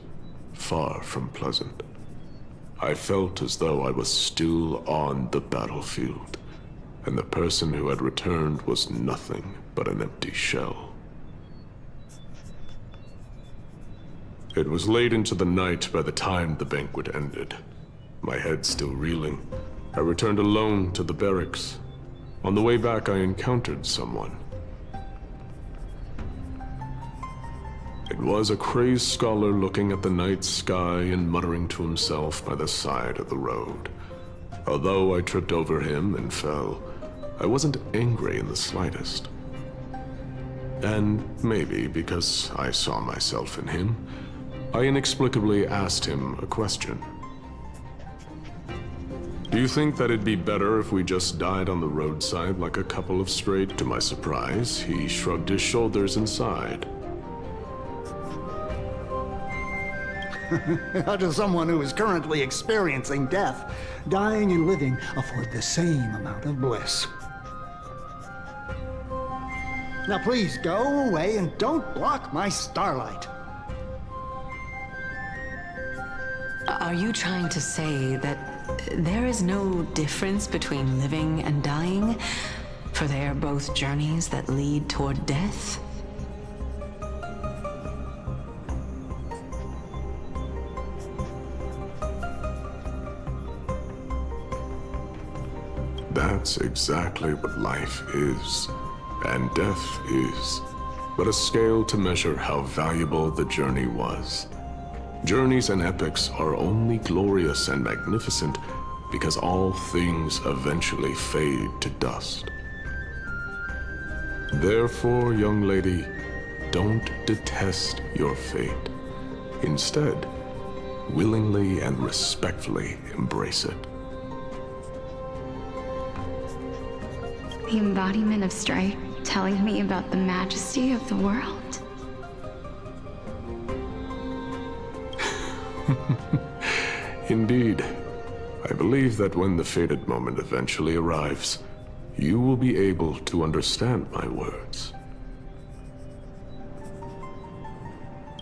Speaker 18: far from pleasant. I felt as though I was still on the battlefield, and the person who had returned was nothing but an empty shell. It was late into the night by the time the banquet ended. My head still reeling, I returned alone to the barracks. On the way back, I encountered someone. It was a crazed scholar looking at the night sky and muttering to himself by the side of the road. Although I tripped over him and fell, I wasn't angry in the slightest. And maybe because I saw myself in him, I inexplicably asked him a question. Do you think that it'd be better if we just died on the roadside like a couple of straight? To my surprise, he shrugged his shoulders and sighed.
Speaker 19: How does someone who is currently experiencing death, dying and living, afford the same amount of bliss? Now please go away and don't block my starlight.
Speaker 6: Are you trying to say that there is no difference between living and dying, for they are both journeys that lead toward death?
Speaker 18: That's exactly what life is, and death is, but a scale to measure how valuable the journey was. Journeys and epics are only glorious and magnificent because all things eventually fade to dust. Therefore, young lady, don't detest your fate. Instead, willingly and respectfully embrace it.
Speaker 17: The embodiment of strife telling me about the majesty of the world.
Speaker 18: Indeed. I believe that when the fated moment eventually arrives, you will be able to understand my words.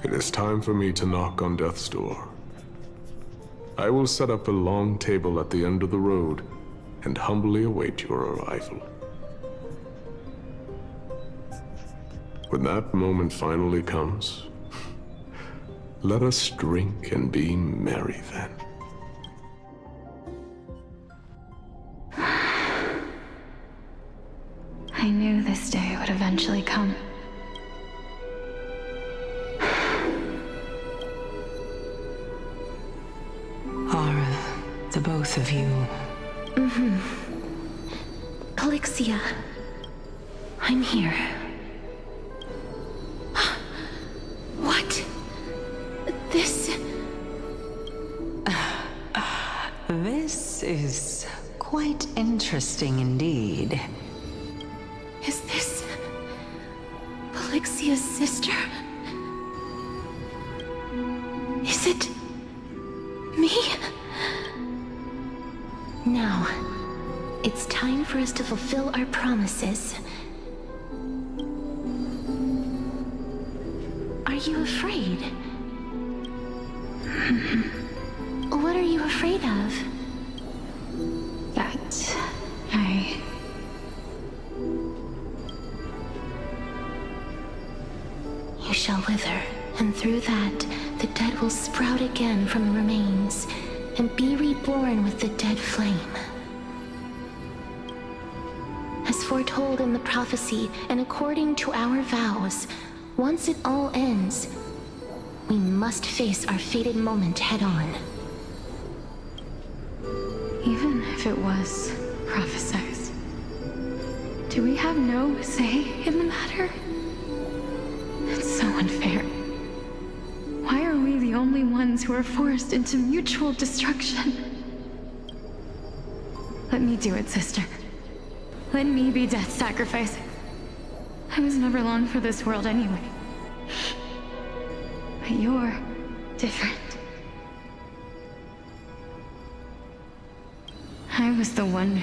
Speaker 18: It is time for me to knock on death's door. I will set up a long table at the end of the road and humbly await your arrival. When that moment finally comes, let us drink and be merry then.
Speaker 17: I knew this day would eventually come.
Speaker 6: Are the both of you?
Speaker 7: Elixia, I'm here. What? This
Speaker 6: is quite interesting indeed.
Speaker 7: Is this Elixia's sister? Is it me? Now, it's time for us to fulfill our promises. Are you afraid? What are you afraid of?
Speaker 17: That
Speaker 7: You shall wither, and through that, the dead will sprout again from the remains, and be reborn with the dead flame. As foretold in the prophecy, and according to our vows, once it all ends, we must face our fated moment head-on.
Speaker 17: even if it was prophesied,
Speaker 7: Do we have no say in the matter? It's so unfair. Why are we the only ones who are forced into mutual destruction? Let me do it, sister. Let me be death's sacrifice. I was never long for this world anyway. But you're different. I was the one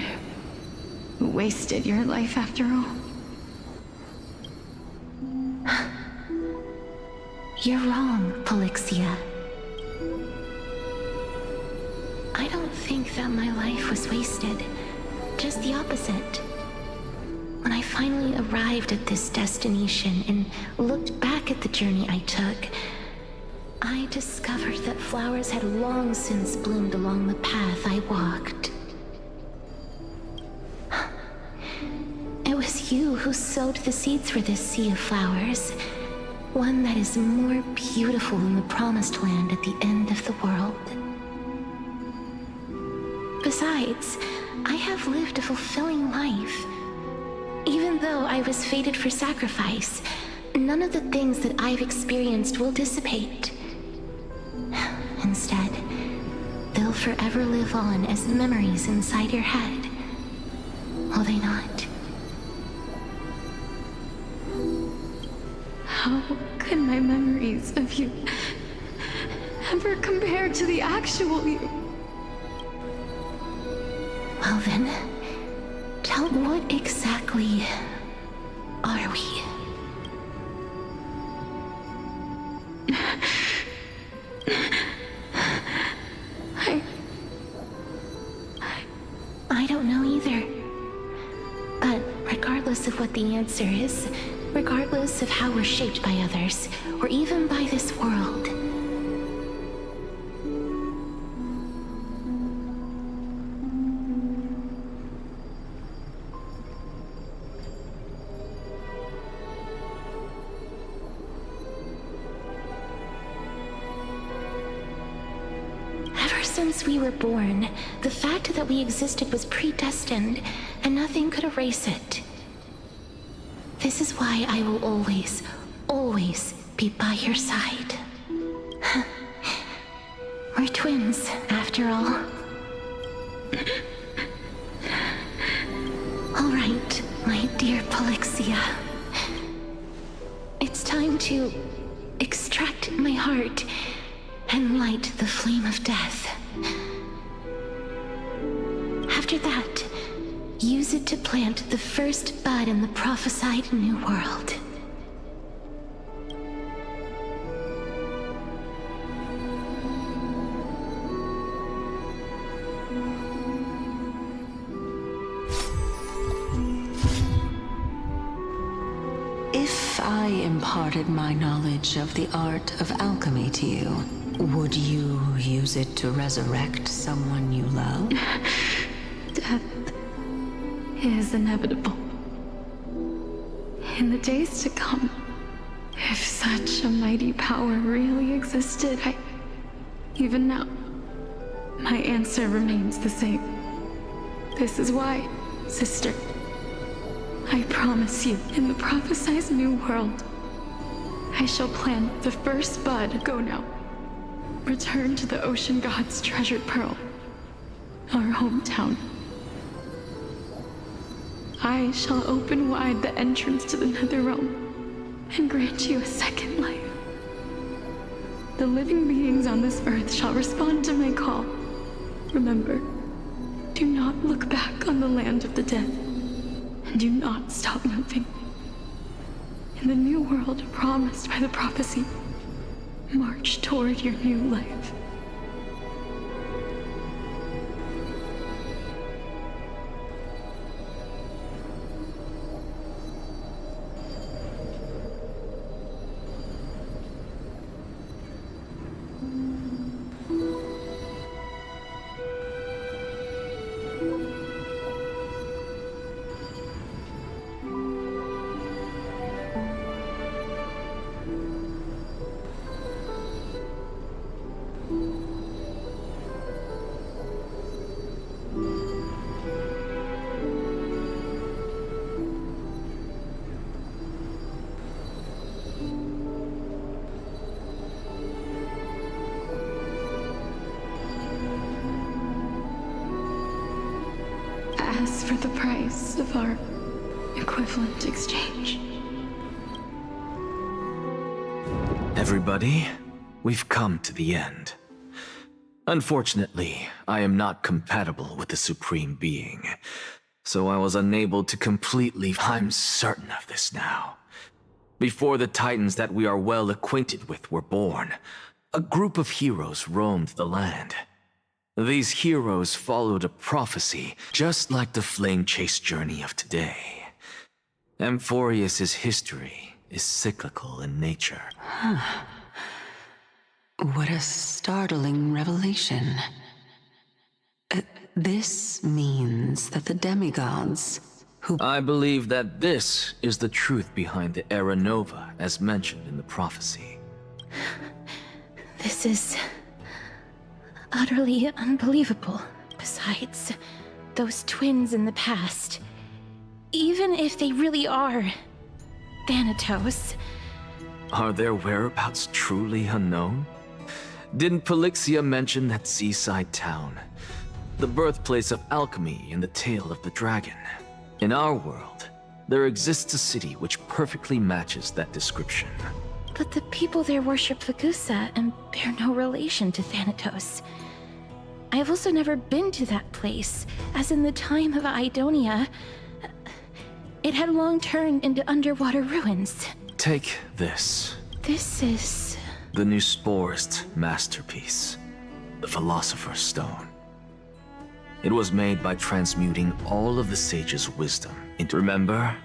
Speaker 7: who wasted your life after all.
Speaker 17: You're wrong, Polixia. I don't think that my life was wasted. Just the opposite. When I finally arrived at this destination and looked back at the journey I took, I discovered that flowers had long since bloomed along the path I walked. It was you who sowed the seeds for this sea of flowers, one that is more beautiful than the promised land at the end of the world. Besides, I have lived a fulfilling life. Even though I was fated for sacrifice, none of the things that I've experienced will dissipate. Instead, they'll forever live on as memories inside your head. Will they not?
Speaker 7: How could my memories of you ever compare to the actual you?
Speaker 17: Well then, tell me, what exactly are we? I don't know either. But regardless of what the answer is, regardless of how we're shaped by others, or even by this world, since we were born, the fact that we existed was predestined, and nothing could erase it. This is why I will always, always be by your side. We're twins, after all. All right, my dear Polixia. It's time to extract my heart and light the flame of death. After that, use it to plant the first bud in the prophesied new world.
Speaker 6: If I imparted my knowledge of the art of alchemy to you, would you use it to resurrect someone you love?
Speaker 7: Death is inevitable. In the days to come, if such a mighty power really existed, even now, my answer remains the same. This is why, sister, I promise you, in the prophesied new world, I shall plant the first bud. Go now. Return to the ocean god's treasured pearl, our hometown. I shall open wide the entrance to the nether realm and grant you a second life. The living beings on this earth shall respond to my call. Remember, do not look back on the land of the dead, and do not stop moving. In the new world promised by the prophecy, march toward your new life. price of our equivalent exchange.
Speaker 4: Everybody, we've come to the end. Unfortunately, I am not compatible with the Supreme Being, so I was unable to completely... I'm certain of this now. Before the Titans that we are well acquainted with were born, a group of heroes roamed the land. These heroes followed a prophecy, just like the flame chase journey of today. Amphorius's history is cyclical in nature.
Speaker 6: What a startling revelation. This means that the demigods who...
Speaker 4: I believe that this is the truth behind the Era Nova as mentioned in the prophecy.
Speaker 7: This is utterly unbelievable. Besides, those twins in the past, even if they really are Thanatos...
Speaker 4: Are their whereabouts truly unknown? Didn't Polixia mention that seaside town? The birthplace of alchemy in the tale of the dragon. In our world, there exists a city which perfectly matches that description.
Speaker 7: But the people there worship Vagusa and bear no relation to Thanatos. I have also never been to that place, as in the time of Idonia, it had long turned into underwater ruins.
Speaker 4: Take this.
Speaker 7: This is...
Speaker 4: the Nusporist masterpiece, the Philosopher's Stone. It was made by transmuting all of the sage's wisdom into... Remember?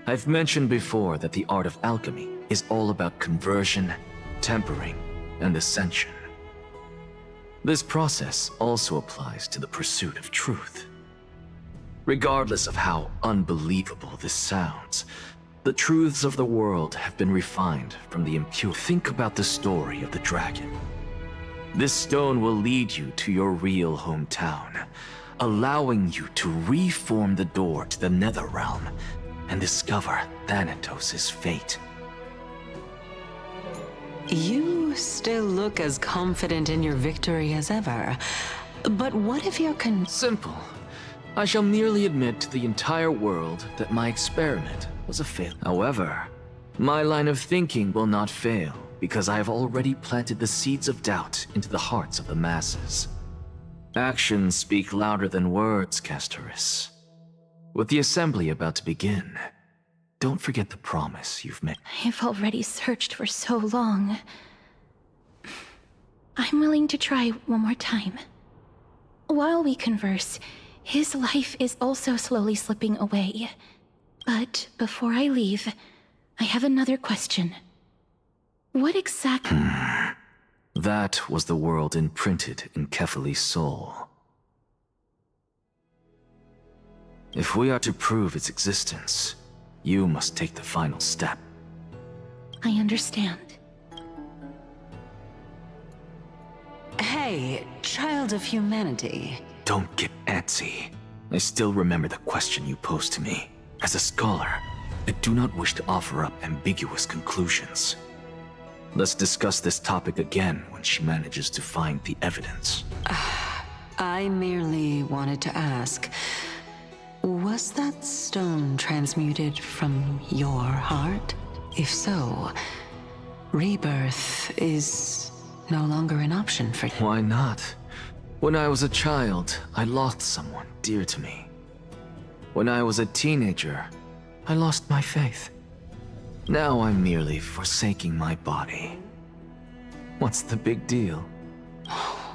Speaker 4: I've mentioned before that the art of alchemy is all about conversion, tempering, and ascension. This process also applies to the pursuit of truth. Regardless of how unbelievable this sounds, the truths of the world have been refined from the impure. Think about the story of the dragon. This stone will lead you to your real hometown, allowing you to reform the door to the nether realm and discover Thanatos' fate.
Speaker 6: You still look as confident in your victory as ever. But what if you're
Speaker 4: Simple. I shall merely admit to the entire world that my experiment was a failure. However, my line of thinking will not fail because I have already planted the seeds of doubt into the hearts of the masses. Actions speak louder than words, Castoris. With the assembly about to begin, don't forget the promise you've made.
Speaker 7: I've already searched for so long. I'm willing to try one more time. While we converse, his life is also slowly slipping away. But before I leave, I have another question. What exactly...
Speaker 4: That was the world imprinted in Kefali's soul. If we are to prove its existence, you must take the final step.
Speaker 7: I understand.
Speaker 6: Hey, child of humanity.
Speaker 4: Don't get antsy. I still remember the question you posed to me. As a scholar, I do not wish to offer up ambiguous conclusions. Let's discuss this topic again when she manages to find the evidence.
Speaker 6: I merely wanted to ask, was that stone transmuted from your heart? If so, rebirth is no longer an option for you.
Speaker 4: Why not? When I was a child, I lost someone dear to me. When I was a teenager, I lost my faith. Now I'm merely forsaking my body. What's the big deal?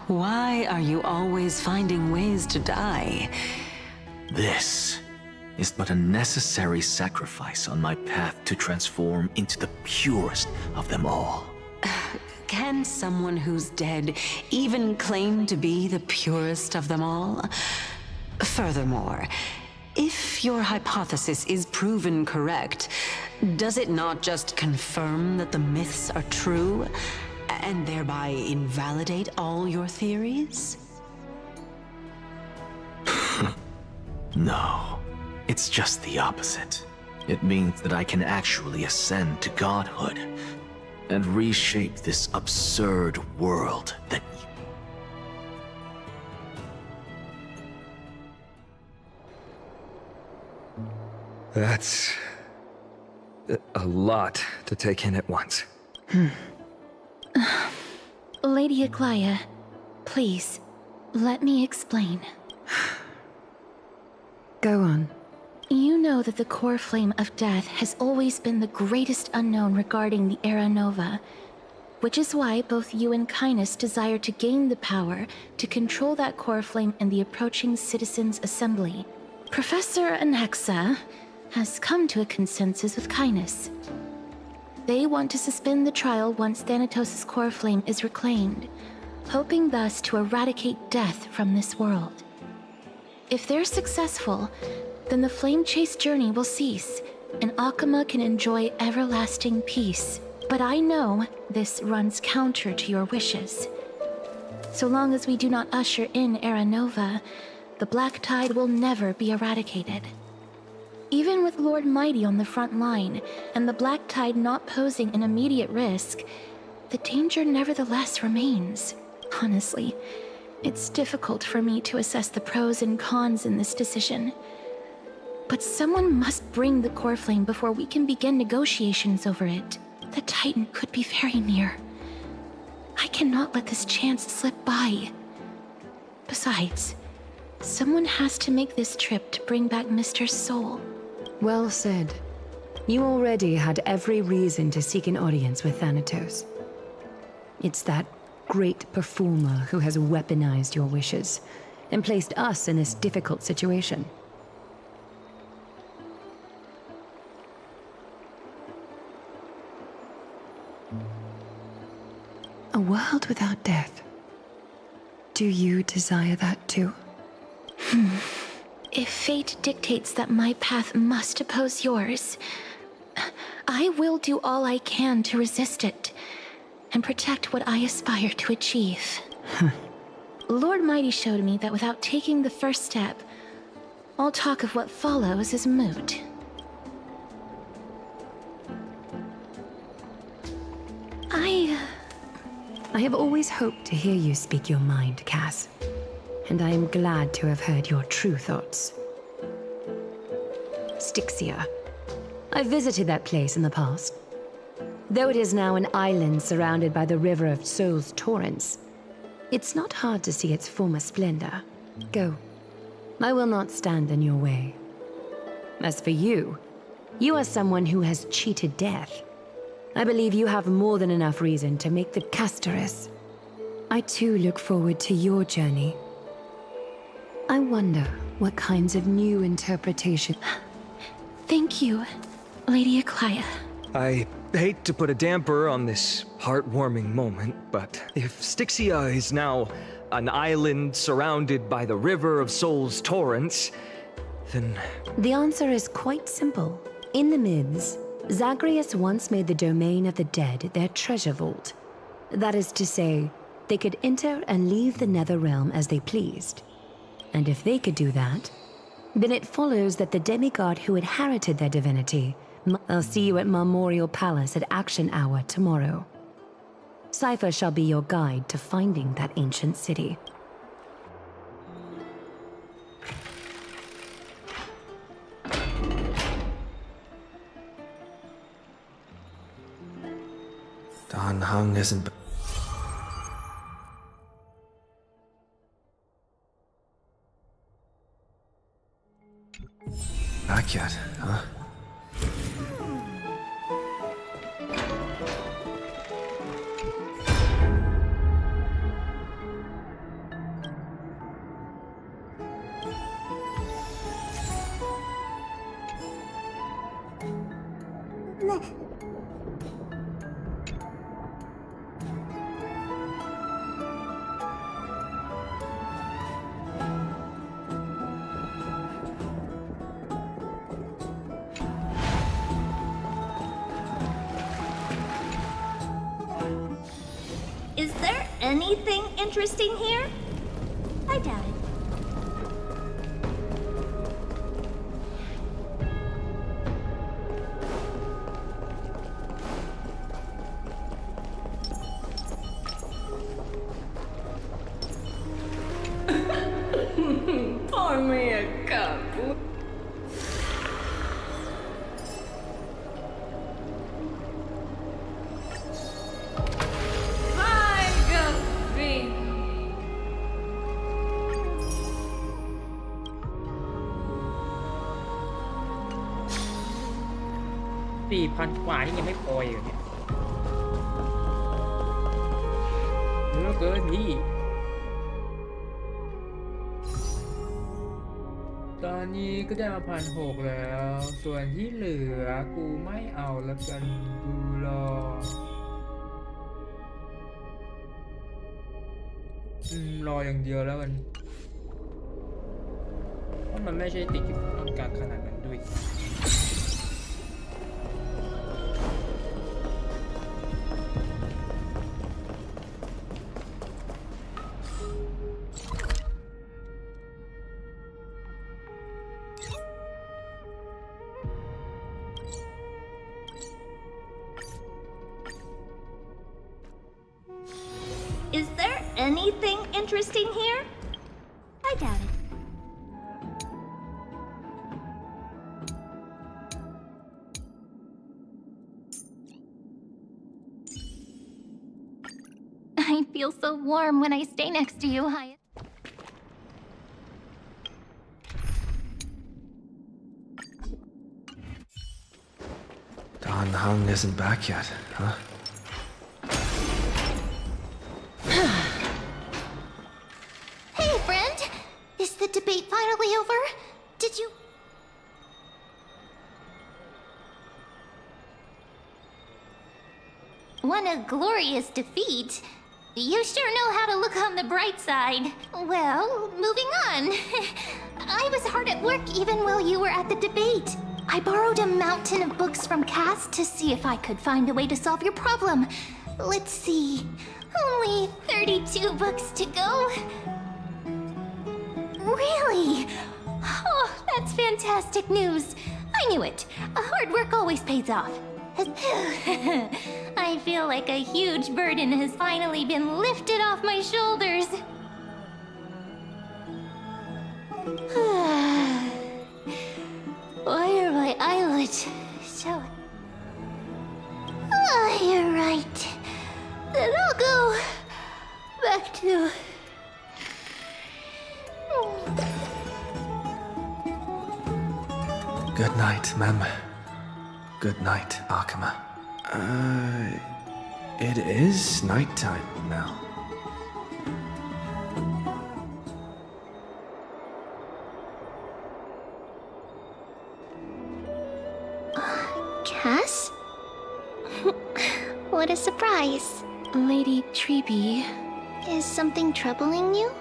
Speaker 6: Why are you always finding ways to die?
Speaker 4: This is but a necessary sacrifice on my path to transform into the purest of them all.
Speaker 6: Can someone who's dead even claim to be the purest of them all? Furthermore, if your hypothesis is proven correct, does it not just confirm that the myths are true, and thereby invalidate all your theories?
Speaker 4: No, it's just the opposite. It means that I can actually ascend to godhood and reshape this absurd world that...
Speaker 14: That's a lot to take in at once.
Speaker 7: Lady Aglaia, please, let me explain.
Speaker 8: Go on.
Speaker 7: You know that the core flame of death has always been the greatest unknown regarding the Era Nova, which is why both you and Kindness desire to gain the power to control that core flame in the approaching Citizens' Assembly. Professor Anaxa has come to a consensus with Kindness. They want to suspend the trial once Thanatos' core flame is reclaimed, hoping thus to eradicate death from this world. If they're successful, then the flame chase journey will cease, and Akama can enjoy everlasting peace. But I know this runs counter to your wishes. So long as we do not usher in Era Nova, the Black Tide will never be eradicated. Even with Lord Mighty on the front line, and the Black Tide not posing an immediate risk, the danger nevertheless remains. Honestly, it's difficult for me to assess the pros and cons in this decision. But someone must bring the core flame before we can begin negotiations over it. The Titan could be very near. I cannot let this chance slip by. Besides, someone has to make this trip to bring back Mr. Soul.
Speaker 8: Well said. You already had every reason to seek an audience with Thanatos. It's that great performer who has weaponized your wishes and placed us in this difficult situation. A world without death. Do you desire that too?
Speaker 7: If fate dictates that my path must oppose yours, I will do all I can to resist it and protect what I aspire to achieve. Lord Mighty showed me that without taking the first step, all talk of what follows is moot.
Speaker 8: I have always hoped to hear you speak your mind, Cass. And I am glad to have heard your true thoughts. Styxia. I visited that place in the past. Though it is now an island surrounded by the river of Soul's torrents, it's not hard to see its former splendor. Go. I will not stand in your way. As for you, you are someone who has cheated death. I believe you have more than enough reason to make the Casterus. I too look forward to your journey. I wonder what kinds of new interpretation.
Speaker 7: Thank you, Lady Aglaia.
Speaker 20: I hate to put a damper on this heartwarming moment, but if Styxia is now an island surrounded by the river of Soul's torrents, then...
Speaker 8: The answer is quite simple. In the Mids, Zagreus once made the domain of the dead their treasure vault. That is to say, they could enter and leave the Nether Realm as they pleased. And if they could do that, then it follows that the demigod who inherited their divinity... I'll see you at Memorial Palace at Action Hour tomorrow. Cypher shall be your guide to finding that ancient city.
Speaker 14: Dan Heng isn't... back yet, huh?
Speaker 21: Is there anything interesting here? I doubt it.
Speaker 22: Pour me a cup.
Speaker 2: 4,000 กว่านี่ยังไม่พออยู่เนี่ยเยอะเกินพี่ตอนนี้ก็ได้มา1,600แล้ว ส่วนที่เหลือกูไม่เอาแล้วกันกูรออย่างเดียวแล้วกันเพราะมันไม่ใช่ติดอยู่ต้องการขนาดนั้นด้วย
Speaker 21: Is there anything interesting here? I doubt it.
Speaker 17: I feel so warm when I stay next to you, Hyatt.
Speaker 14: Dan Heng isn't back yet, huh?
Speaker 17: Hey, friend! Is the debate finally over? Did you... What a glorious defeat. You sure know how to look on the bright side. Well, moving on. I was hard at work even while you were at the debate. I borrowed a mountain of books from Cass to see if I could find a way to solve your problem. Let's see. Only 32 books to go. Really? Oh, that's fantastic news. I knew it. Hard work always pays off. I feel like a huge burden has finally been lifted off my shoulders. Why are my eyelids so... Oh, you're right. Then I'll go back to...
Speaker 14: Good night, Mem. Good night, Akama. It is nighttime now.
Speaker 17: Cass? What a surprise.
Speaker 7: Lady Treeby.
Speaker 17: Is something troubling you?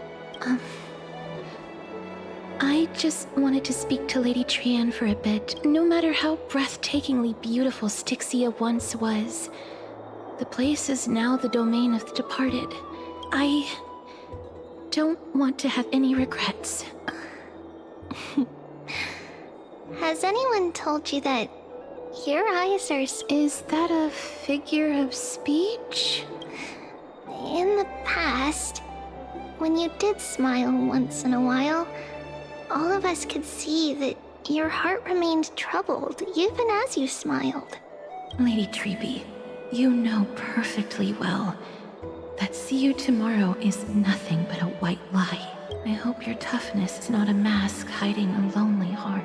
Speaker 7: I just wanted to speak to Lady Trian for a bit. No matter how breathtakingly beautiful Styxia once was, the place is now the domain of the departed. I don't want to have any regrets.
Speaker 17: Has anyone told you that your eyes are...
Speaker 7: Is that a figure of speech?
Speaker 17: In the past, when you did smile once in a while, all of us could see that your heart remained troubled, even as you smiled.
Speaker 7: Lady Treeby, you know perfectly well that see you tomorrow is nothing but a white lie. I hope your toughness is not a mask hiding a lonely heart.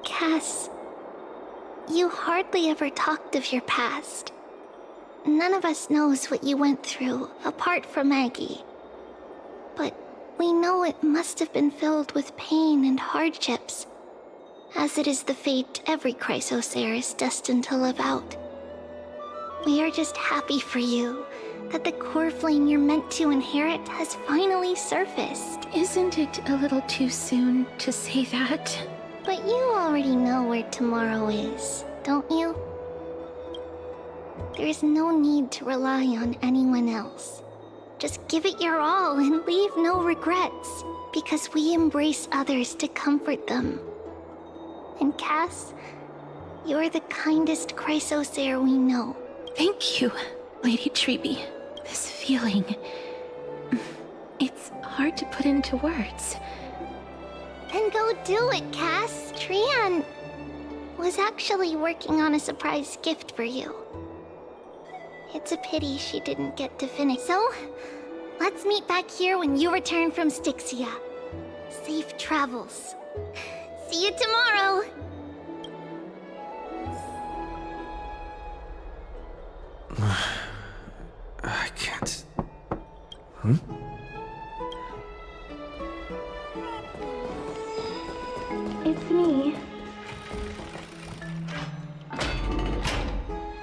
Speaker 17: Cass, you hardly ever talked of your past. None of us knows what you went through, apart from Maggie. But we know it must have been filled with pain and hardships. as it is the fate every Chrysosaur is destined to live out. We are just happy for you that the core flame you're meant to inherit has finally surfaced.
Speaker 7: Isn't it a little too soon to say that?
Speaker 17: But you already know where tomorrow is, don't you? There is no need to rely on anyone else. Just give it your all and leave no regrets, because we embrace others to comfort them. And Cass, you're the kindest Chrysosaur we know.
Speaker 7: Thank you, Lady Treeby. This feeling... it's hard to put into words.
Speaker 17: Then go do it, Cass. Trian was actually working on a surprise gift for you. It's a pity she didn't get to finish. So, let's meet back here when you return from Styxia. Safe travels. See you tomorrow!
Speaker 14: I can't...
Speaker 7: It's me.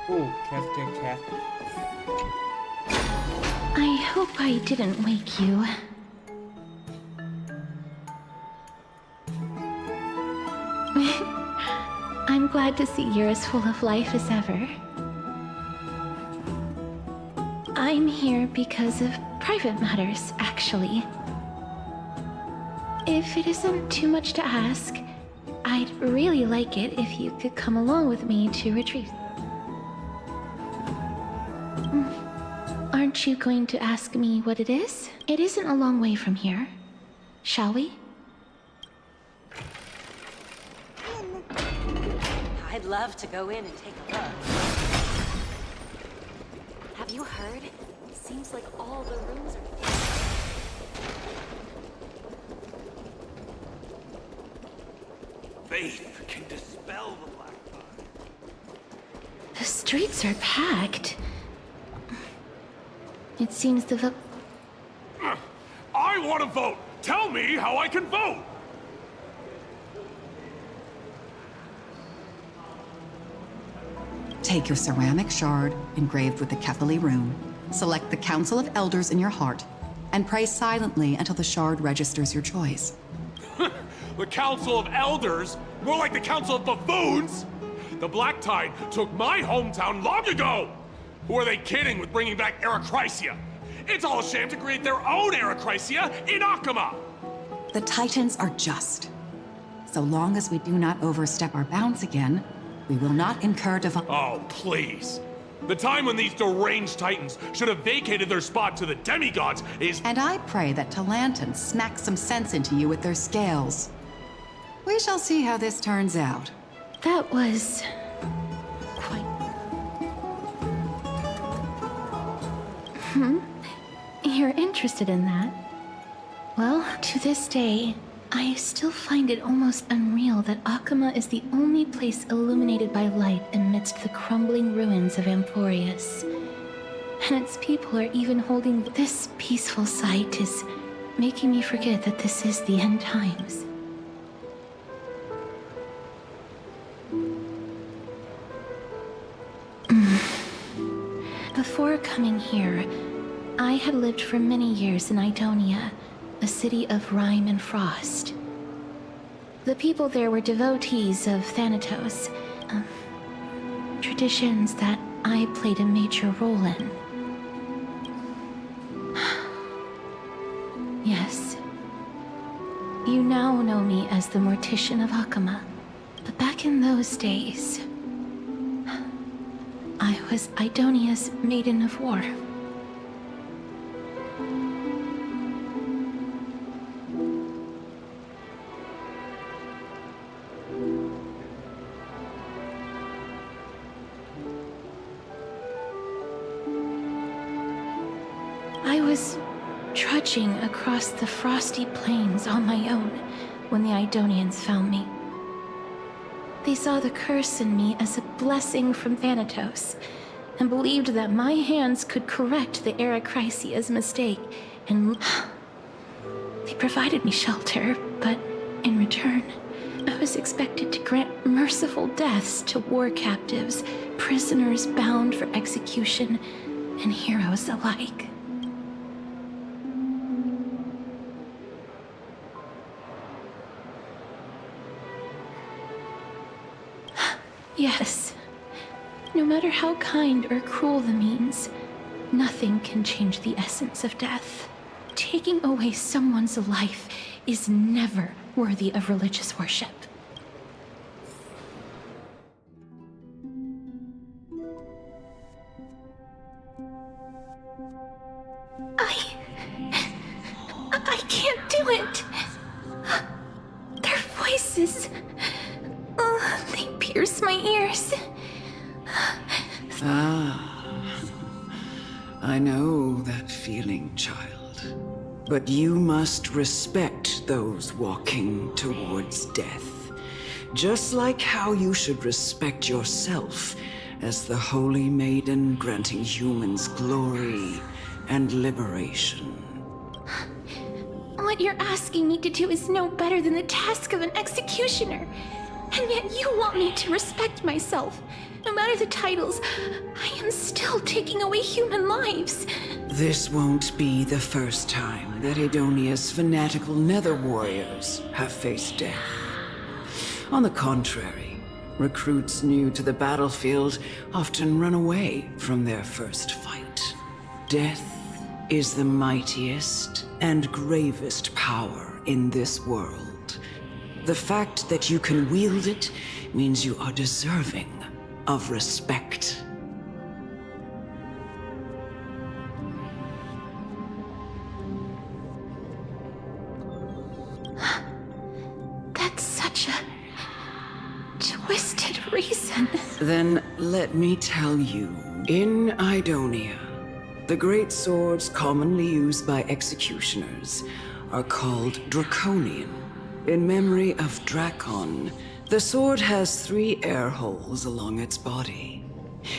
Speaker 2: Oh, Captain Cat.
Speaker 7: I hope I didn't wake you. I'm glad to see you're as full of life as ever. I'm here because of private matters, actually. If it isn't too much to ask, I'd really like it if you could come along with me to retrieve. Aren't you going to ask me what it is? It isn't a long way from here. Shall we?
Speaker 1: I'd love to go in and take a look. Have you heard? Seems like all the rooms are...
Speaker 12: Faith can dispel the black body.
Speaker 7: The streets are packed. It seems the
Speaker 12: I want to vote! Tell me how I can vote!
Speaker 6: Take your ceramic shard engraved with the Kephili rune, select the Council of Elders in your heart, and pray silently until the shard registers your choice.
Speaker 12: The Council of Elders? More like the Council of Buffoons! The Black Tide took my hometown long ago! Who are they kidding with bringing back Erechrysia? It's all a sham to create their own Erechrysia in Akama!
Speaker 6: The Titans are just. So long as we do not overstep our bounds again, we will not incur divine...
Speaker 12: Oh, please. The time when these deranged Titans should have vacated their spot to the demigods is...
Speaker 6: And I pray that Talanton smacks some sense into you with their scales. We shall see how this turns out.
Speaker 7: That was... You're interested in that? Well, to this day, I still find it almost unreal that Akama is the only place illuminated by light amidst the crumbling ruins of Amphorius. And its people are even holding this peaceful sight is making me forget that this is the end times. Before coming here, I had lived for many years in Idonia, a city of rime and frost. The people there were devotees of Thanatos, traditions that I played a major role in. Yes. You now know me as the Mortician of Akama, but back in those days, I was Idonia's Maiden of War. I was trudging across the frosty plains on my own when the Idonians found me. They saw the curse in me as a blessing from Thanatos, and believed that my hands could correct the Erechrysia's mistake, and they provided me shelter, but in return, I was expected to grant merciful deaths to war captives, prisoners bound for execution, and heroes alike. Yes. No matter how kind or cruel the means, nothing can change the essence of death. Taking away someone's life is never worthy of religious worship. I can't do it. Their voices, they pierce my ears.
Speaker 10: I know that feeling, child. But you must respect those walking towards death. Just like how you should respect yourself as the Holy Maiden granting humans glory and liberation.
Speaker 7: What you're asking me to do is no better than the task of an executioner. And yet you want me to respect myself. No matter the titles, I am still taking away human lives.
Speaker 10: This won't be the first time that Edonia's fanatical nether warriors have faced death. On the contrary, recruits new to the battlefield often run away from their first fight. Death is the mightiest and gravest power in this world. The fact that you can wield it means you are deserving of respect.
Speaker 7: That's such a twisted reason.
Speaker 10: Then let me tell you, in Idonia, the great swords commonly used by executioners are called Draconian. In memory of Drakon, the sword has 3 air holes along its body.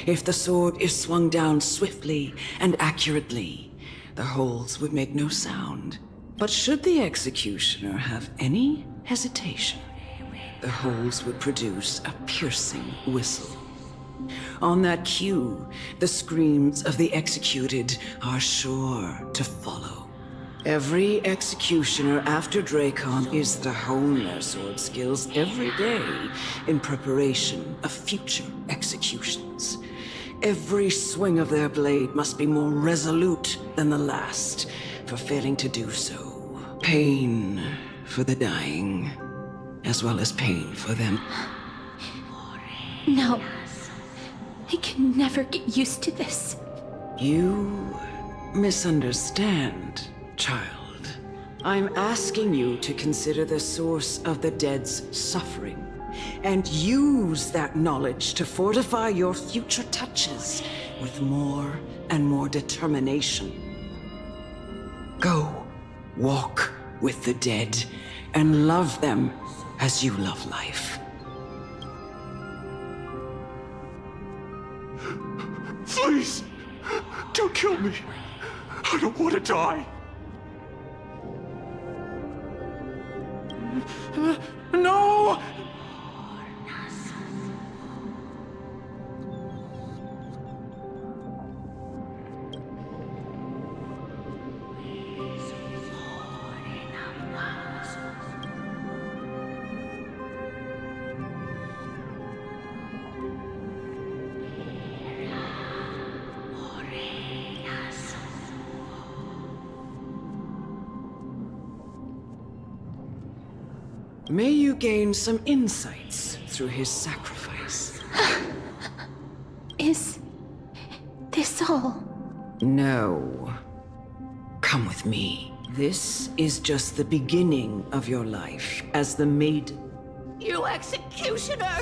Speaker 10: If the sword is swung down swiftly and accurately, the holes would make no sound. But should the executioner have any hesitation, the holes would produce a piercing whistle. On that cue, the screams of the executed are sure to follow. Every executioner after Drakon is to hone their sword skills every day in preparation of future executions. Every swing of their blade must be more resolute than the last, for failing to do so. Pain for the dying, as well as pain for them.
Speaker 7: No. I can never get used to this.
Speaker 10: You misunderstand, child. I'm asking you to consider the source of the dead's suffering and use that knowledge to fortify your future touches with more and more determination. Go, walk with the dead and love them as you love life.
Speaker 11: Please, don't kill me. I don't want to die.
Speaker 12: No!
Speaker 10: May you gain some insights through his sacrifice.
Speaker 7: Is this all?
Speaker 10: No. Come with me. This is just the beginning of your life as the maiden.
Speaker 6: You executioner!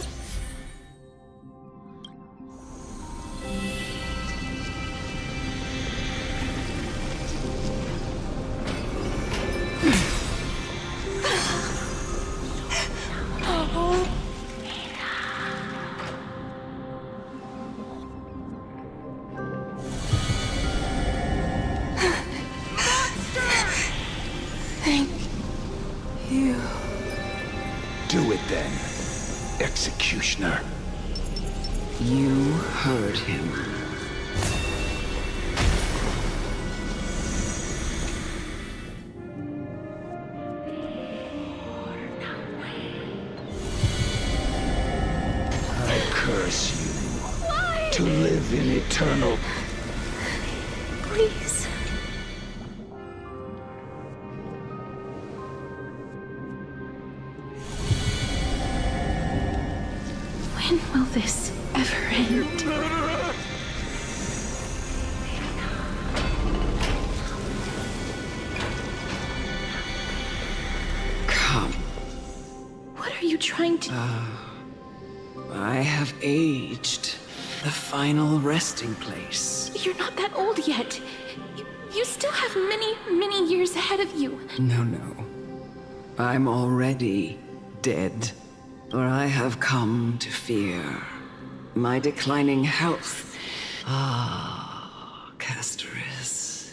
Speaker 5: Do it then, Executioner?
Speaker 10: You heard him.
Speaker 5: I curse you to live in eternal.
Speaker 7: Please. When will this ever end?
Speaker 10: Come.
Speaker 7: What are you trying to...
Speaker 10: I have aged. The final resting place.
Speaker 7: You're not that old yet. You still have many, many years ahead of you.
Speaker 10: No. I'm already dead. For I have come to fear my declining health. Castoris.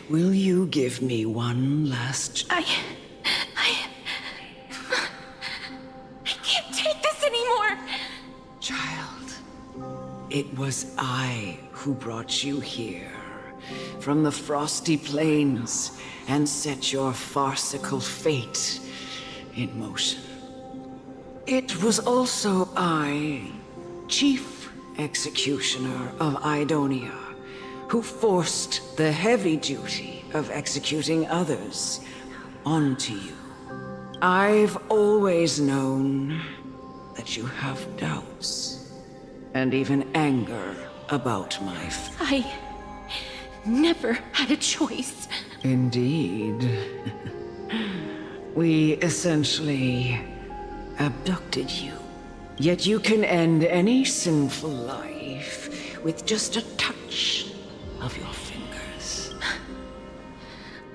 Speaker 10: Will you give me one last...
Speaker 7: I can't take this anymore!
Speaker 10: Child, it was I who brought you here from the frosty plains and set your farcical fate in motion. It was also I, Chief Executioner of Idonia, who forced the heavy duty of executing others onto you. I've always known that you have doubts and even anger about my
Speaker 7: I never had a choice.
Speaker 10: Indeed. We essentially abducted you. Yet you can end any sinful life with just a touch of your fingers.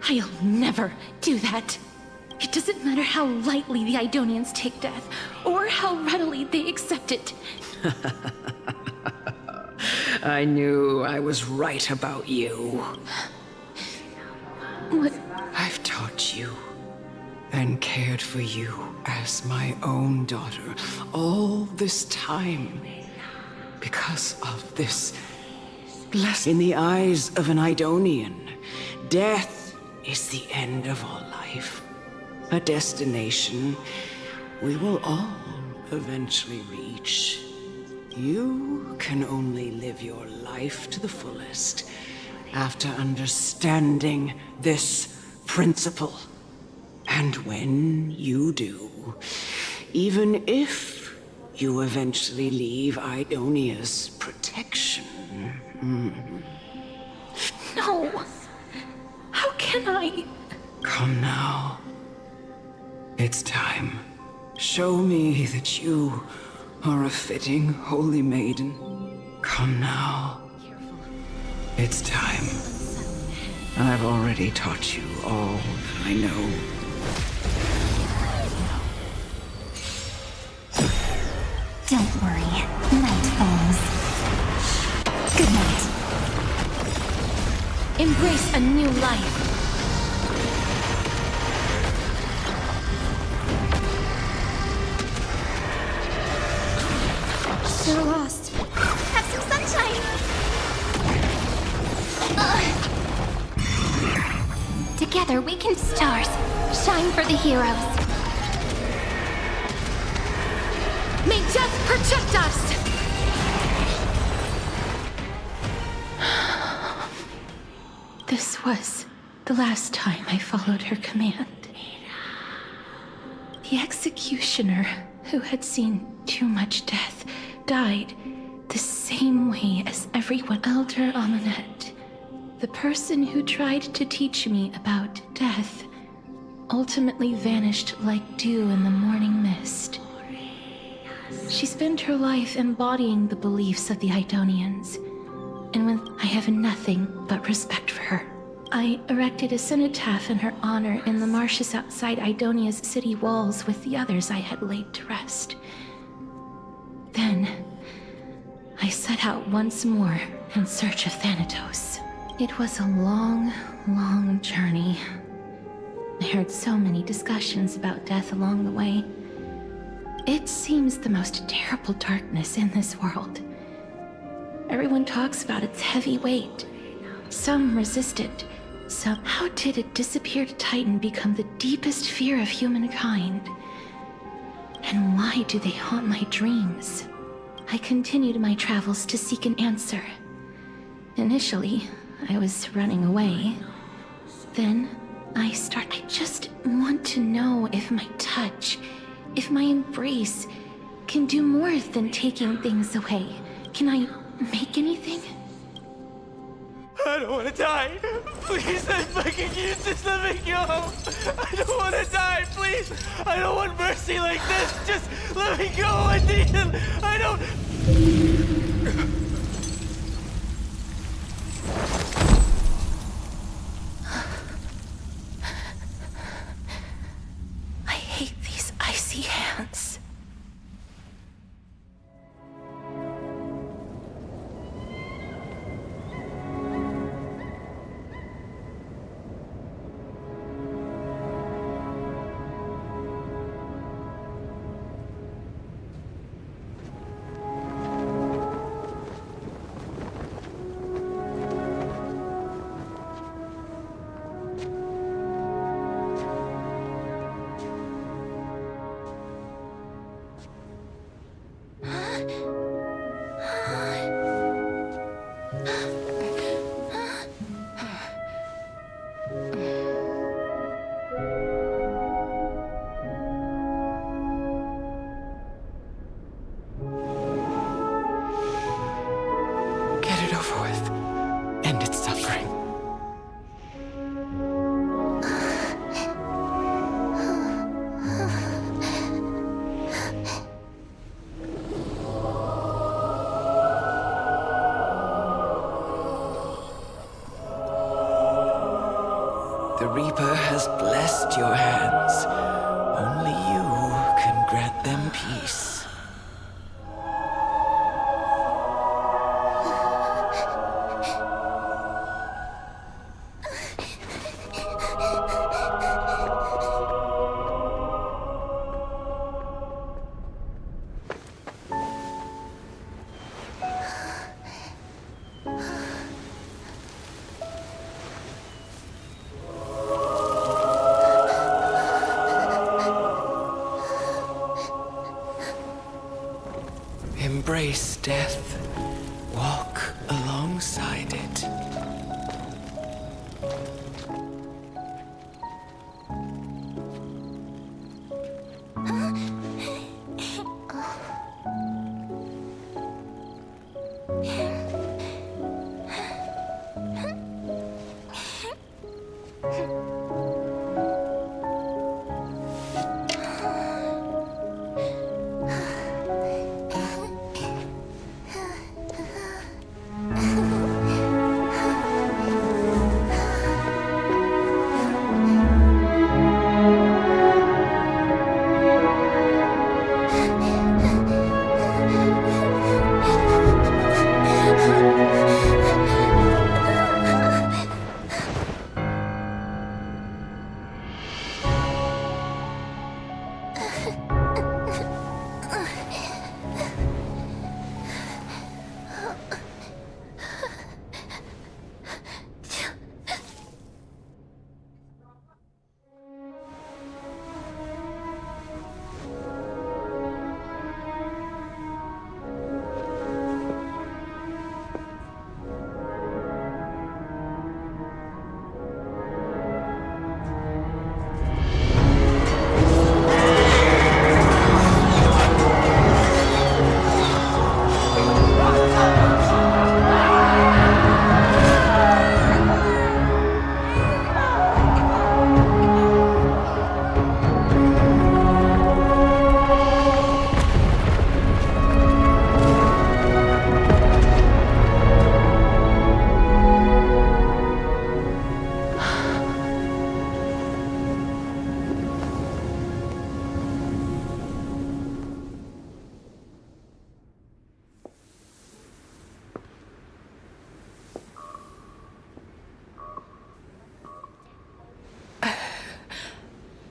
Speaker 7: I'll never do that. It doesn't matter how lightly the Idonians take death, or how readily they accept it.
Speaker 10: I knew I was right about you.
Speaker 7: What?
Speaker 10: I've taught you and cared for you as my own daughter all this time because of this blessing. In the eyes of an Idonian, death is the end of all life, a destination we will all eventually reach. You can only live your life to the fullest after understanding this principle. And when you do, even if you eventually leave Idonia's protection...
Speaker 7: No! How can I?
Speaker 10: Come now. It's time. Show me that you are a fitting holy maiden. Come now. It's time. I've already taught you all that I know.
Speaker 17: Don't worry. Night falls. Good night.
Speaker 7: Embrace a new life.
Speaker 3: Still lost.
Speaker 21: Have some sunshine!
Speaker 3: Together we can stars. Shine for the heroes.
Speaker 7: May death protect us! This was the last time I followed her command. The executioner, who had seen too much death, died the same way as everyone. Elder Amunet, the person who tried to teach me about death, ultimately vanished like dew in the morning mist. She spent her life embodying the beliefs of the Idonians, and when I have nothing but respect for her, I erected a cenotaph in her honor in the marshes outside Idonia's city walls with the others I had laid to rest. Then, I set out once more in search of Thanatos. It was a long, long journey. I heard so many discussions about death along the way, It seems the most terrible darkness in this world. Everyone talks about its heavy weight. Some resist it. Some... How did a disappeared titan become the deepest fear of humankind? And why do they haunt my dreams? I continued my travels to seek an answer. Initially, I was running away. Then, I just want to know if my touch, if my embrace, can do more than taking things away. Can I make anything?
Speaker 15: I don't want to die. Please, I'm begging you, just let me go. I don't want to die, please. I don't want mercy like this. Just let me go. I need it. I don't...
Speaker 7: I hate these icy hands.
Speaker 10: Get it over with. End its suffering. The Reaper has blessed your hands. Only you can grant them peace. Embrace death. Walk alongside it.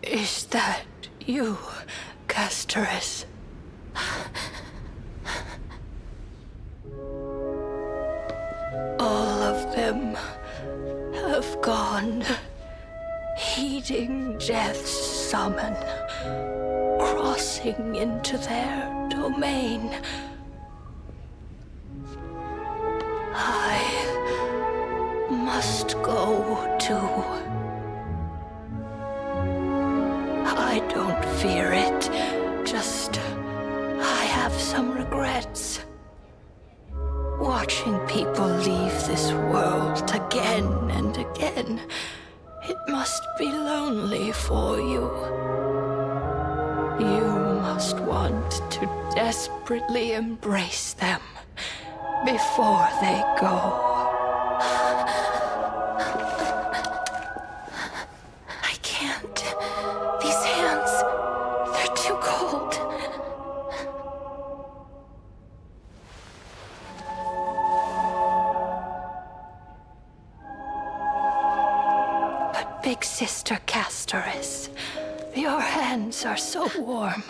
Speaker 22: Is that you, Castoris?
Speaker 16: awaiting death's summon, crossing into their domain. I must go too. I don't fear it, just I have some regrets. Watching people leave this world again and again, it must be lonely for you. You must want to desperately embrace them before they go.
Speaker 7: I can't. These hands, they're too cold.
Speaker 16: But Big Sister Castoris, your hands are so warm,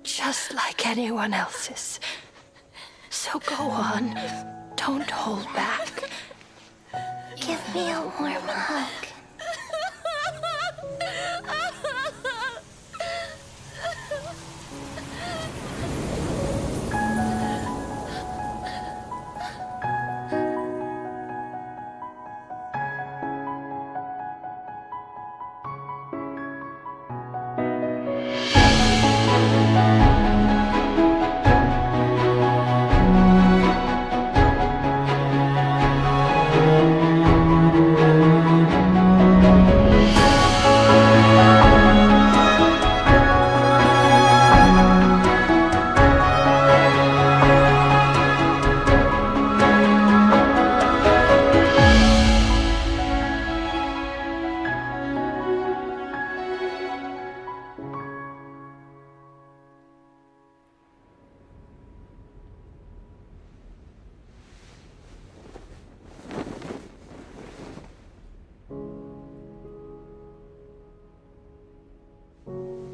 Speaker 16: just like anyone else's. So go on, don't hold back.
Speaker 17: Give me a warm hug.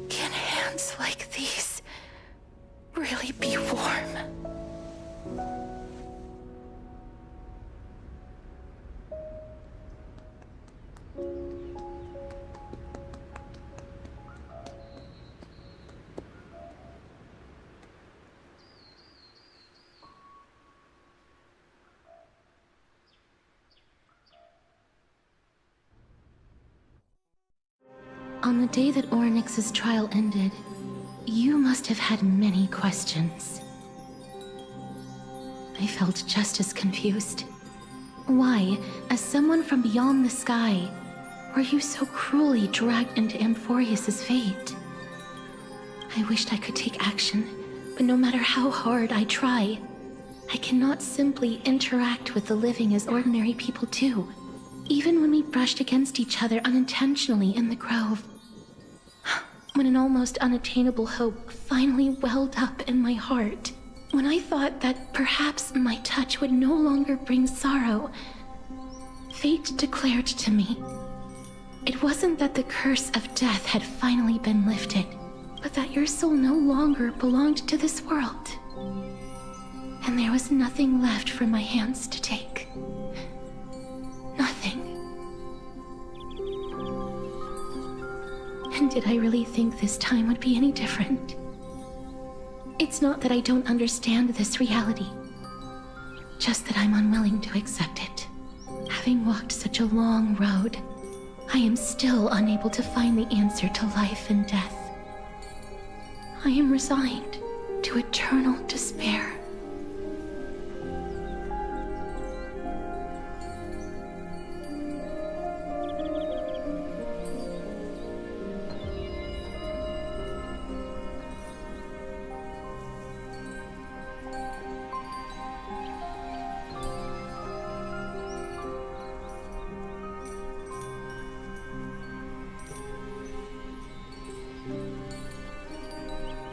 Speaker 7: Can hands like these really be warm? On the day that Ornyx's trial ended, you must have had many questions. I felt just as confused. Why, as someone from beyond the sky, were you so cruelly dragged into Amphorius's fate? I wished I could take action, but no matter how hard I try, I cannot simply interact with the living as ordinary people do, even when we brushed against each other unintentionally in the grove. When an almost unattainable hope finally welled up in my heart, when I thought that perhaps my touch would no longer bring sorrow, fate declared to me, it wasn't that the curse of death had finally been lifted, but that your soul no longer belonged to this world. And there was nothing left for my hands to take. Nothing. And did I really think this time would be any different? It's not that I don't understand this reality, just that I'm unwilling to accept it. Having walked such a long road, I am still unable to find the answer to life and death. I am resigned to eternal despair.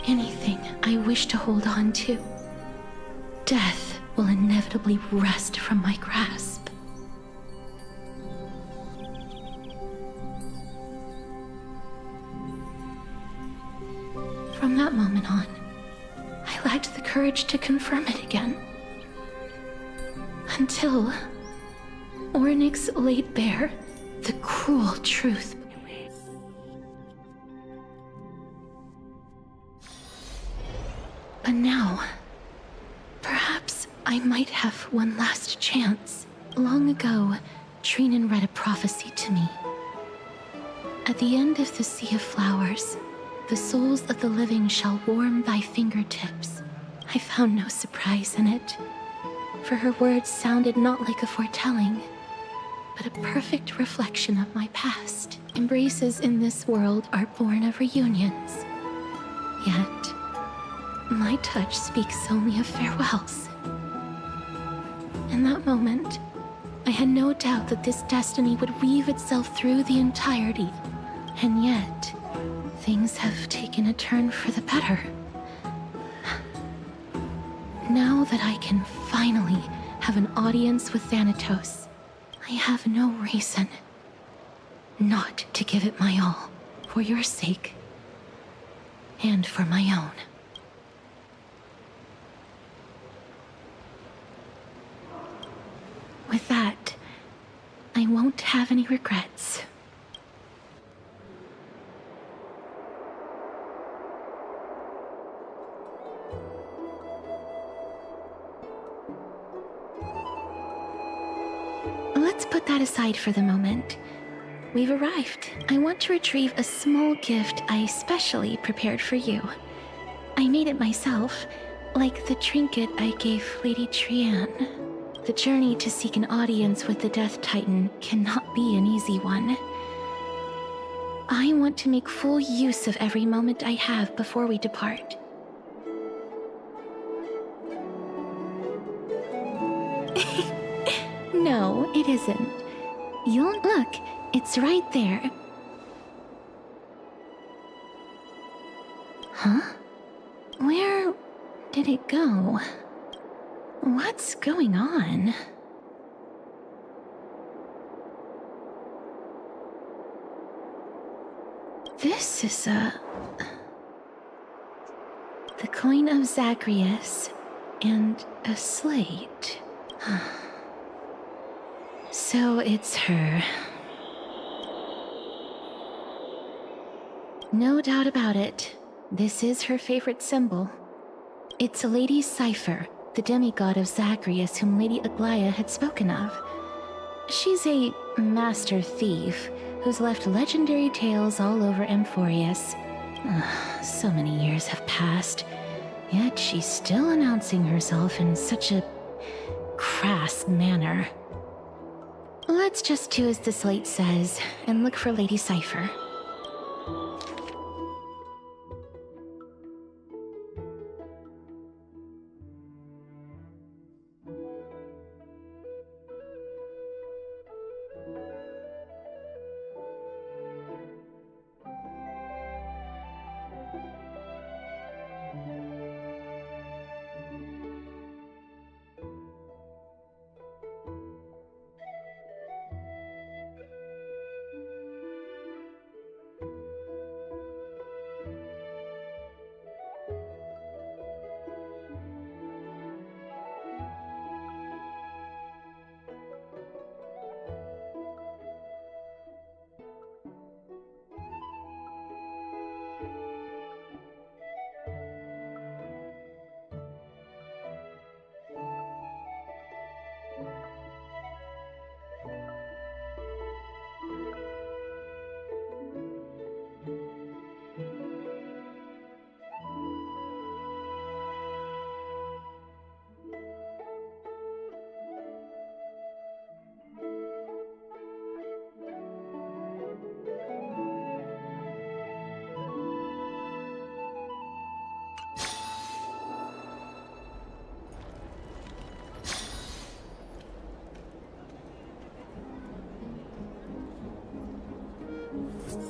Speaker 7: Anything I wish to hold on to, death will inevitably wrest from my grasp. From that moment on, I lacked the courage to confirm it again. Until Ornyx laid bare the cruel truth. But now, perhaps I might have one last chance. Long ago, Trinan read a prophecy to me. At the end of the Sea of Flowers, the souls of the living shall warm thy fingertips. I found no surprise in it, for her words sounded not like a foretelling, but a perfect reflection of my past. Embraces in this world are born of reunions. Yet, my touch speaks only of farewells. In that moment, I had no doubt that this destiny would weave itself through the entirety. And yet, things have taken a turn for the better. Now that I can finally have an audience with Thanatos, I have no reason not to give it my all, for your sake, and for my own. With that, I won't have any regrets. Let's put that aside for the moment. We've arrived. I want to retrieve a small gift I specially prepared for you. I made it myself, like the trinket I gave Lady Trianne. The journey to seek an audience with the Death Titan cannot be an easy one. I want to make full use of every moment I have before we depart. No, it isn't. You'll look, it's right there. Huh? Where did it go? What's going on? This is the coin of Zagreus and a slate. So it's her. No doubt about it. This is her favorite symbol. It's a Lady Cipher, the demigod of Zagreus whom Lady Aglaia had spoken of. She's a master thief who's left legendary tales all over Amphorius. So many years have passed, yet she's still announcing herself in such a crass manner. Let's just do as the slate says and look for Lady Cipher.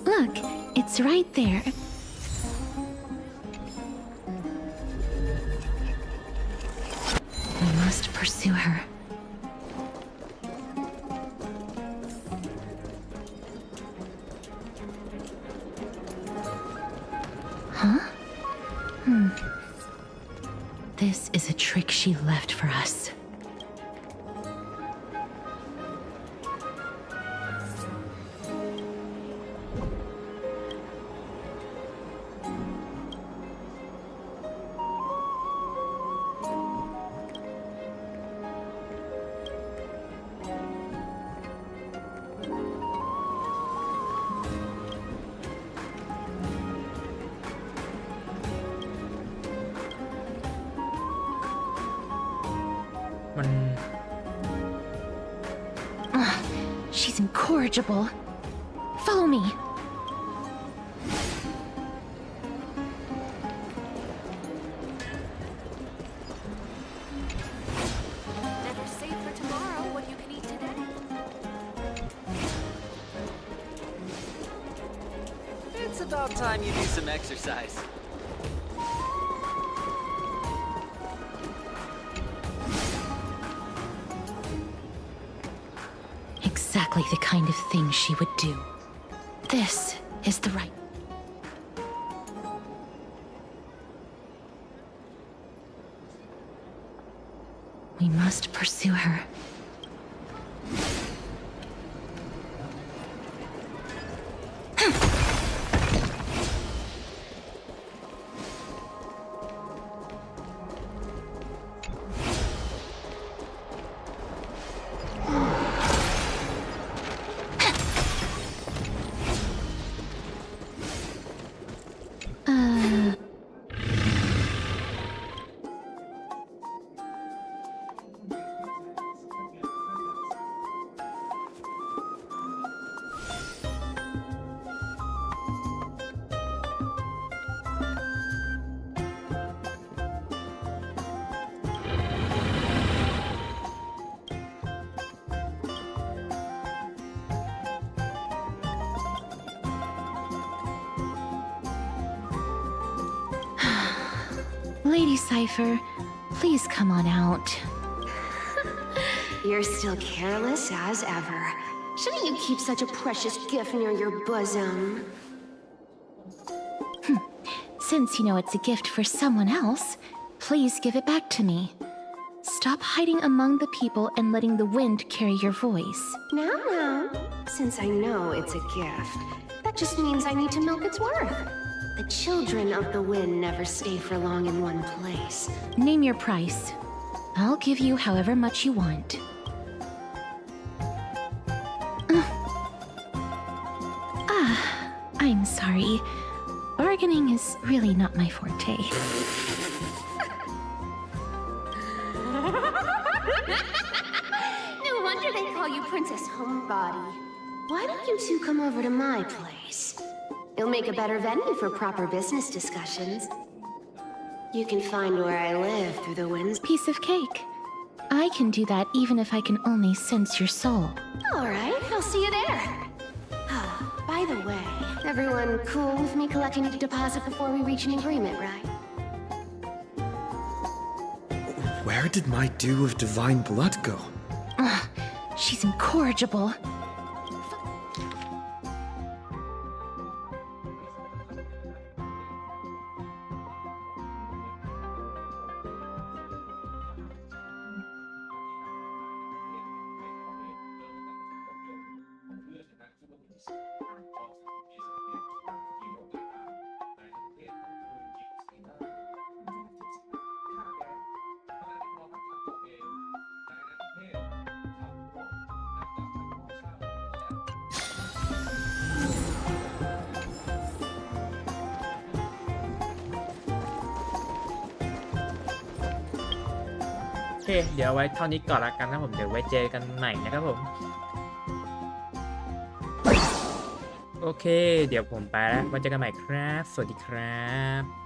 Speaker 7: Look, it's right there. We must pursue her. Huh? This is a trick she left for us.
Speaker 2: มัน
Speaker 7: She's incorrigible. Follow me.
Speaker 1: Never save for tomorrow what you can eat today.
Speaker 9: It's about time you do some exercise.
Speaker 7: Exactly the kind of thing she would do. This is the right. We must pursue her. Lady Cypher, please come on out.
Speaker 22: You're still careless as ever. Shouldn't you keep such a precious gift near your bosom?
Speaker 7: Since you know it's a gift for someone else, please give it back to me. Stop hiding among the people and letting the wind carry your voice.
Speaker 22: Now, since I know it's a gift, that just means I need to milk its worth. The children of the wind never stay for long in one place.
Speaker 7: Name your price. I'll give you however much you want. I'm sorry. Bargaining is really not my forte.
Speaker 22: No wonder they call you Princess Homebody. Why don't you two come over to my place? It'll make a better venue for proper business discussions. You can find where I live through the winds.
Speaker 7: Piece of cake. I can do that even if I can only sense your soul.
Speaker 22: All right, I'll see you there. By the way, everyone cool with me collecting a deposit before we reach an agreement, right?
Speaker 14: Where did my dew of divine blood go?
Speaker 7: She's incorrigible.
Speaker 2: โอเคเดี๋ยวไว้เท่านี้ก่อนละกันนะผมเดี๋ยวไว้เจอกันใหม่นะครับผมโอเคเดี๋ยวผมไปแล้วไว้เจอกันใหม่ครับสวัสดีครับ